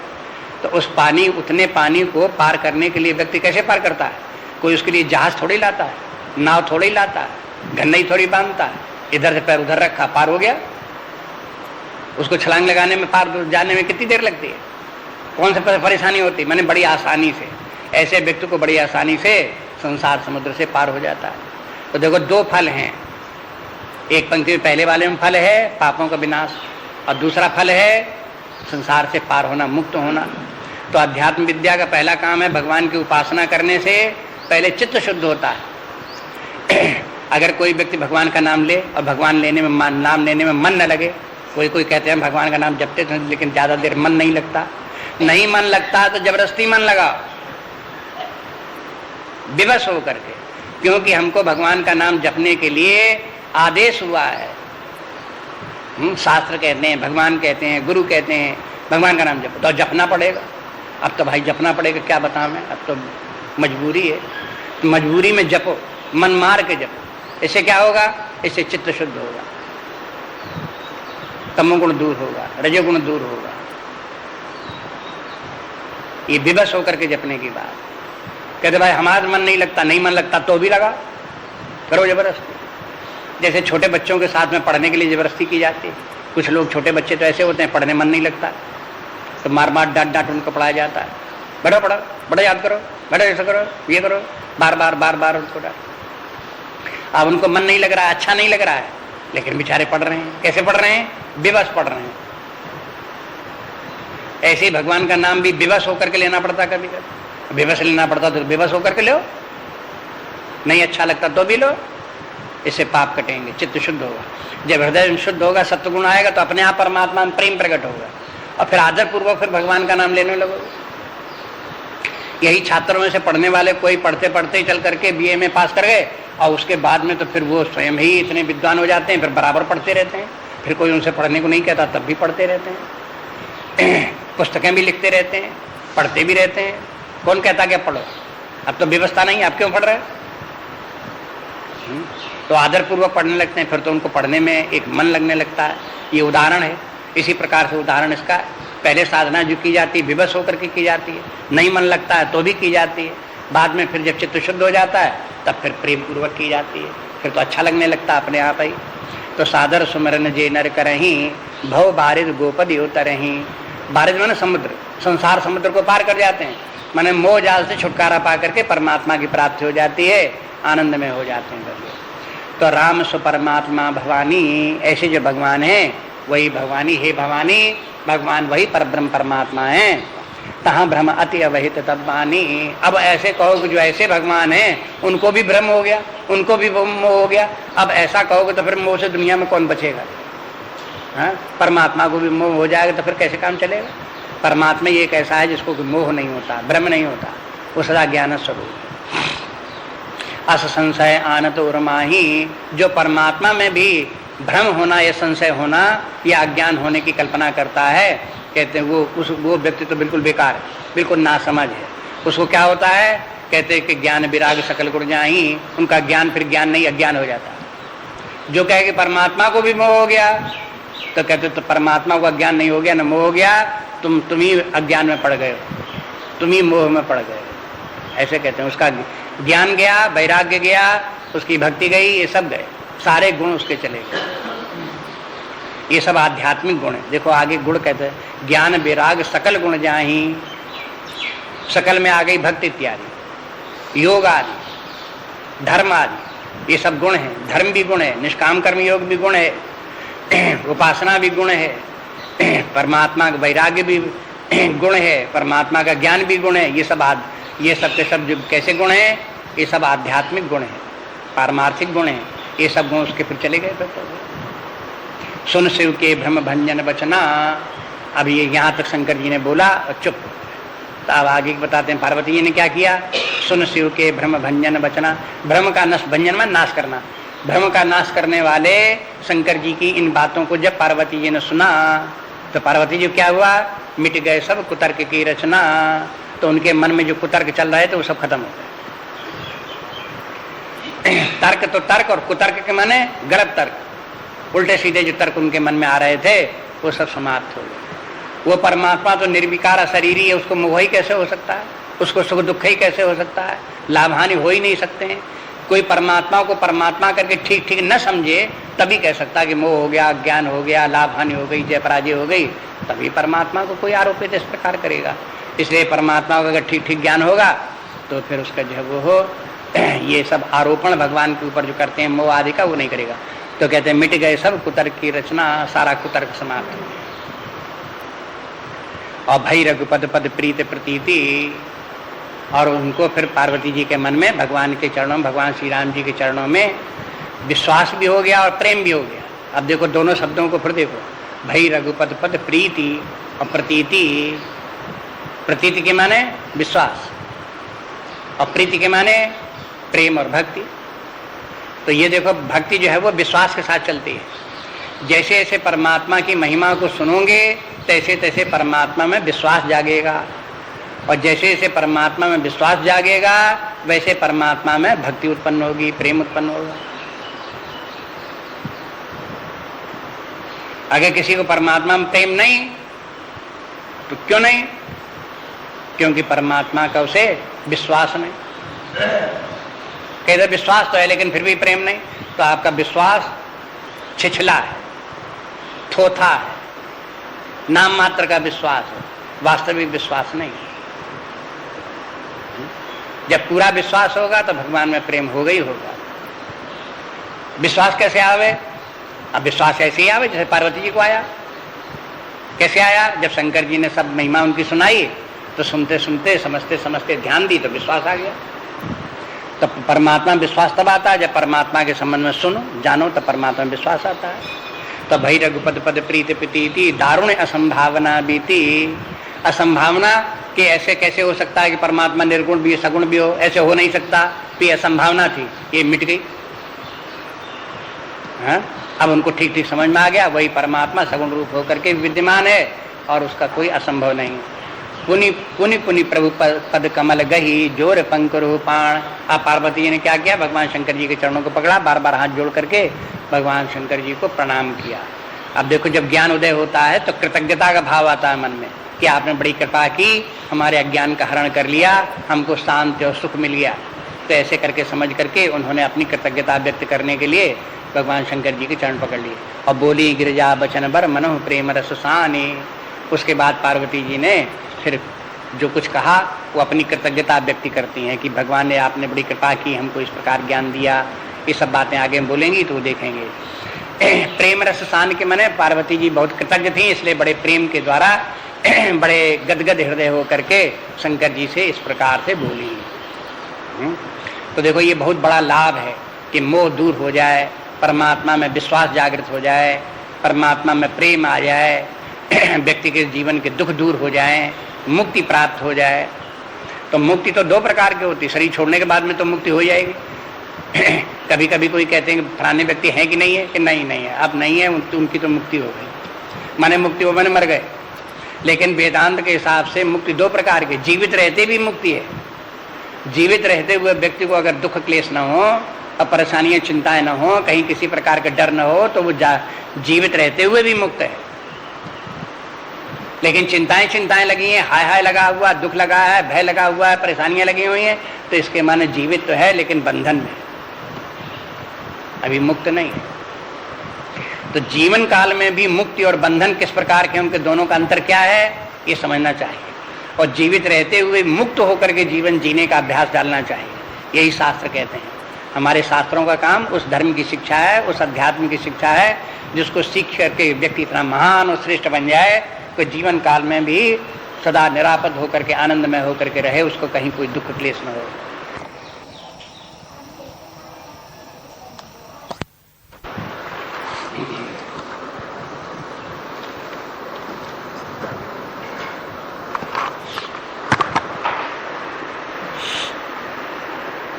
तो उस पानी, उतने पानी को पार करने के लिए व्यक्ति कैसे पार करता है? कोई उसके लिए जहाज थोड़ी लाता है, नाव थोड़ी लाता है, गन्नई थोड़ी बांधता है, इधर से पैर उधर रखा, पार हो गया। उसको छलांग लगाने में, पार जाने में कितनी देर लगती है? कौन सी परेशानी होती है? मैंने बड़ी आसानी से, ऐसे व्यक्ति को बड़ी आसानी से संसार समुद्र से पार हो जाता है। तो देखो दो फल हैं, एक पंक्ति में पहले वाले में फल है पापों का विनाश और दूसरा फल है संसार से पार होना, मुक्त होना। तो अध्यात्म विद्या का पहला काम है भगवान की उपासना करने से पहले चित्त शुद्ध होता है। अगर कोई व्यक्ति भगवान का नाम ले और भगवान लेने में, नाम लेने में मन न लगे, कोई कहते हैं भगवान का नाम जपते थे लेकिन ज़्यादा देर मन नहीं लगता, नहीं मन लगता तो जबरदस्ती मन लगाओ, विवश हो करके, क्योंकि हमको भगवान का नाम जपने के लिए आदेश हुआ है। शास्त्र कहते हैं, भगवान कहते हैं, गुरु कहते हैं भगवान का नाम जपो, तो जपना पड़ेगा। अब तो भाई जपना पड़ेगा, क्या बताऊं मैं, अब तो मजबूरी है। तो मजबूरी में जपो, मन मार के जपो। इससे क्या होगा? इससे चित्त शुद्ध होगा, तमोगुण दूर होगा, रजोगुण दूर होगा। ये विवश होकर के जपने की बात। कहते भाई हमारा मन नहीं लगता, नहीं मन लगता तो भी लगा करो जबरदस्ती। जैसे छोटे बच्चों के साथ में पढ़ने के लिए जबरदस्ती की जाती है। कुछ लोग छोटे बच्चे तो ऐसे होते हैं, पढ़ने मन नहीं लगता तो मार मार डांट डांट उनको पढ़ाया जाता है, बड़ा पढ़ो, बड़ा याद करो, बड़ा ऐसा करो, ये करो, बार बार बार बार उनको डांट। अब उनको मन नहीं लग रहा है, अच्छा नहीं लग रहा है, लेकिन बेचारे पढ़ रहे हैं। कैसे पढ़ रहे हैं? विवश पढ़ रहे हैं। ऐसे ही भगवान का नाम भी विवश होकर के लेना पड़ता, कभी कभी विवश लेना पड़ता तो विवश होकर के लो, नहीं अच्छा लगता तो भी लो। इससे पाप कटेंगे, चित्त शुद्ध होगा। जब हृदय शुद्ध होगा, सत्वगुण आएगा तो अपने आप परमात्मा में प्रेम प्रकट होगा और फिर आदर पूर्वक फिर भगवान का नाम लेने लगोगे। यही छात्रों में से पढ़ने वाले कोई पढ़ते पढ़ते चल करके बीए में पास कर गए और उसके बाद में तो फिर वो स्वयं ही इतने विद्वान हो जाते हैं, फिर बराबर पढ़ते रहते हैं, फिर कोई उनसे पढ़ने को नहीं कहता तब भी पढ़ते रहते हैं, पुस्तकें भी लिखते रहते हैं, पढ़ते भी रहते हैं। कौन कहता क्या पढ़ो? अब तो व्यवस्था नहीं, आप क्यों पढ़ रहे? तो आदर पूर्वक पढ़ने लगते हैं, फिर तो उनको पढ़ने में एक मन लगने लगता है। ये उदाहरण है। इसी प्रकार से उदाहरण इसका, पहले साधना जो की जाती है विवश होकर के की जाती है, नहीं मन लगता है तो भी की जाती है, बाद में फिर जब चित्त शुद्ध हो जाता है तब फिर प्रेम पूर्वक की जाती है, फिर तो अच्छा लगने लगता है अपने आप ही। तो सादर सुमरन जे नर करहीं, भव बारिद गोपदी उतरहीं। बारिद माने समुद्र, संसार समुद्र को पार कर जाते हैं, माने मोह जाल से छुटकारा पा करके परमात्मा की प्राप्ति हो जाती है, आनंद में हो जाते हैं। तो राम सु परमात्मा भवानी, ऐसे जो भगवान हैं वही भगवानी, हे भवानी, भगवान वही परब्रह्म परमात्मा हैं। तहाँ भ्रम अति अवहित तब मानी। अब ऐसे कहो कि जो ऐसे भगवान हैं उनको भी भ्रम हो गया, उनको भी मोह हो गया। अब ऐसा कहोगे तो फिर मोह से दुनिया में कौन बचेगा? हाँ, परमात्मा को भी मोह हो जाएगा तो फिर कैसे काम चलेगा? परमात्मा ये एक ऐसा है जिसको मोह नहीं होता, भ्रम नहीं होता, वो सदा ज्ञान स्वरूप। अस संशय आनत उर्माही, जो परमात्मा में भी भ्रम होना या संशय होना या अज्ञान होने की कल्पना करता है, कहते हैं वो व्यक्ति तो बिल्कुल बेकार है, बिल्कुल नासमझ है। उसको क्या होता है? कहते हैं कि ज्ञान विराग सकल गुण जाही, उनका ज्ञान फिर ज्ञान नहीं अज्ञान हो जाता है। जो कहे कि परमात्मा को भी मोह हो गया तो कहते तो परमात्मा को अज्ञान नहीं हो गया, न मोह हो गया, तुम ही अज्ञान में पड़ गए हो, तुम ही मोह में पड़ गए, ऐसे कहते हैं। उसका ज्ञान गया, वैराग्य गया, उसकी भक्ति गई, ये सब गए, सारे गुण उसके चले गए। ये सब आध्यात्मिक गुण है। देखो आगे गुण कहते हैं ज्ञान विराग सकल गुण जाही, सकल में आ गई भक्ति इत्यादि, योग आदि, धर्म आदि, ये सब गुण है। धर्म भी गुण है, निष्काम कर्म योग भी गुण है, उपासना भी गुण है, परमात्मा का वैराग्य भी गुण है, परमात्मा का ज्ञान भी गुण है। ये सब के सब जो कैसे गुण है? ये सब आध्यात्मिक गुण है, पारमार्थिक गुण है। ये सब गुण उसके फिर चले गए। सुन शिव के भ्रम भंजन बचना। अब ये यहाँ तक शंकर जी ने बोला और चुप। तो अब आगे बताते हैं पार्वती जी ने क्या किया। सुन शिव के भ्रम भंजन बचना, भ्रम का नष्ट, भंजन में नाश करना, भ्रम का नाश करने वाले शंकर जी की इन बातों को जब पार्वती जी ने सुना तो पार्वती जी क्या हुआ? मिट गए सब कुतर्क की रचना। तो उनके मन में जो कुतर्क चल रहे थे वो सब खत्म हो गए। तर्क तो तर्क, और कुतर्क के माने गलत तर्क, उल्टे सीधे जो तर्क उनके मन में आ रहे थे वो सब समाप्त हो गए। वो परमात्मा तो निर्विकार शरीरी है, उसको मोह ही कैसे हो सकता है? उसको सुख दुख ही कैसे हो सकता है? लाभ हानि हो ही नहीं सकते हैं। कोई परमात्मा को परमात्मा करके ठीक ठीक न समझे तभी कह सकता है कि मोह हो गया, ज्ञान हो गया, लाभ हानि हो गई, जय पराजय हो गई, तभी परमात्मा को कोई आरोपित इस प्रकार करेगा। इसलिए परमात्मा को अगर ठीक ठीक ज्ञान होगा तो फिर उसका जो वो हो ये सब आरोपण भगवान के ऊपर जो करते हैं मोह आदि का, वो नहीं करेगा। तो कहते हैं मिट गए सब कुतर्क की रचना, सारा कुतर्क समाप्त हो गया। और भई रघुपद पद प्रीत प्रतीति, और उनको फिर पार्वती जी के मन में भगवान के चरणों, भगवान श्री राम जी के चरणों में विश्वास भी हो गया और प्रेम भी हो गया। अब देखो दोनों शब्दों को फिर देखो, भई रघुपद पद प्रीति और प्रतीति। प्रतीति के माने विश्वास और प्रीति के माने प्रेम और भक्ति। तो ये देखो भक्ति जो है वो विश्वास के साथ चलती है। जैसे जैसे परमात्मा की महिमा को सुनोगे तैसे तैसे परमात्मा में विश्वास जागेगा, और जैसे जैसे परमात्मा में विश्वास जागेगा वैसे परमात्मा में भक्ति उत्पन्न होगी, प्रेम उत्पन्न होगा। अगर किसी को परमात्मा में प्रेम नहीं तो क्यों नहीं? क्योंकि परमात्मा का उसे विश्वास नहीं। कहते विश्वास तो है लेकिन फिर भी प्रेम नहीं, तो आपका विश्वास छिछला है, थोथा है, नाम मात्र का विश्वास है, वास्तविक विश्वास नहीं। जब पूरा विश्वास होगा तो भगवान में प्रेम होगा ही होगा। विश्वास कैसे आवे? अब विश्वास ऐसे ही आवे जैसे पार्वती जी को आया। कैसे आया? जब शंकर जी ने सब महिमा उनकी सुनाई तो सुनते सुनते समझते समझते ध्यान दी तो विश्वास आ गया। तो परमात्मा विश्वास तब आता है जब परमात्मा के संबंध में सुनो जानो तो परमात्मा में विश्वास आता है। तो भई रघुपद पद प्रीति प्रतीति दारुण असंभावना बीती। असंभावना कि ऐसे कैसे हो सकता है कि परमात्मा निर्गुण भी सगुण भी हो, ऐसे हो नहीं सकता। ये असंभावना थी, ये मिट गई। हाँ? अब उनको ठीक ठीक समझ में आ गया, वही परमात्मा सगुण रूप होकर के विद्यमान है और उसका कोई असंभव नहीं है। पुनि पुनि पुनि प्रभु पद कमल गही जोर पंकरु पाण। अब पार्वती जी ने क्या किया? भगवान शंकर जी के चरणों को पकड़ा, बार बार हाथ जोड़ करके भगवान शंकर जी को प्रणाम किया। अब देखो जब ज्ञान उदय होता है तो कृतज्ञता का भाव आता है मन में कि आपने बड़ी कृपा की, हमारे अज्ञान का हरण कर लिया, हमको शांति और सुख मिल गया। तो ऐसे करके समझ करके उन्होंने अपनी कृतज्ञता व्यक्त करने के लिए भगवान शंकर जी के चरण पकड़ लिए और बोली गिरिजा बचन बर मनोह प्रेम रस सानी। उसके बाद पार्वती जी ने फिर जो कुछ कहा वो अपनी कृतज्ञता व्यक्त करती हैं कि भगवान ने आपने बड़ी कृपा की, हमको इस प्रकार ज्ञान दिया। ये सब बातें आगे बोलेंगी तो देखेंगे। प्रेम रस सान के माने पार्वती जी बहुत कृतज्ञ थी, इसलिए बड़े प्रेम के द्वारा बड़े गदगद हृदय हो करके शंकर जी से इस प्रकार से बोली। तो देखो ये बहुत बड़ा लाभ है कि मोह दूर हो जाए, परमात्मा में विश्वास जागृत हो जाए, परमात्मा में प्रेम आ जाए, व्यक्ति के जीवन के दुख दूर हो जाए, मुक्ति प्राप्त हो जाए। तो मुक्ति तो दो प्रकार की होती, शरीर छोड़ने के बाद में तो मुक्ति हो जाएगी। कभी कभी कोई कहते हैं कि फलाने व्यक्ति हैं कि नहीं है, कि नहीं है, अब नहीं है, उनकी तो मुक्ति हो गई, माने मुक्ति हो मैंने मर गए। लेकिन वेदांत के हिसाब से मुक्ति दो प्रकार की, जीवित रहते भी मुक्ति है। जीवित रहते हुए व्यक्ति को अगर दुख क्लेश न हो और परेशानियां चिंताएं न हो, कहीं किसी प्रकार का डर न हो, तो वो जीवित रहते हुए भी मुक्त है। लेकिन चिंताएं लगी हैं, हाय लगा हुआ, दुख लगा है, भय लगा हुआ है, परेशानियां लगी हुई हैं, तो इसके माने जीवित तो है लेकिन बंधन में, अभी मुक्त नहीं है। तो जीवन काल में भी मुक्ति और बंधन किस प्रकार के, उनके दोनों का अंतर क्या है, ये समझना चाहिए। और जीवित रहते हुए मुक्त होकर के जीवन जीने का अभ्यास डालना चाहिए, यही शास्त्र कहते हैं। हमारे शास्त्रों का काम उस धर्म की शिक्षा है, उस अध्यात्म की शिक्षा है, जिसको सीख करके व्यक्ति इतना महान और श्रेष्ठ बन जाए कि जीवन काल में भी सदा निरापद होकर के आनंदमय होकर के रहे, उसको कहीं कोई दुख क्लेश न हो।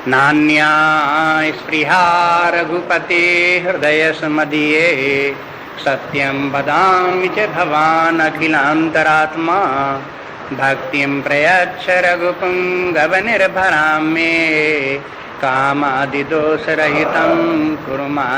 नान्या स्पृहा रघुपते हृदय समदीये सत्यं वदामि च भवान् अखिलान्तरात्मा भक्तिं प्रयच्छ रघुपुङ्गव निर्भरां मे कामादिदोषरहितं कुरु मां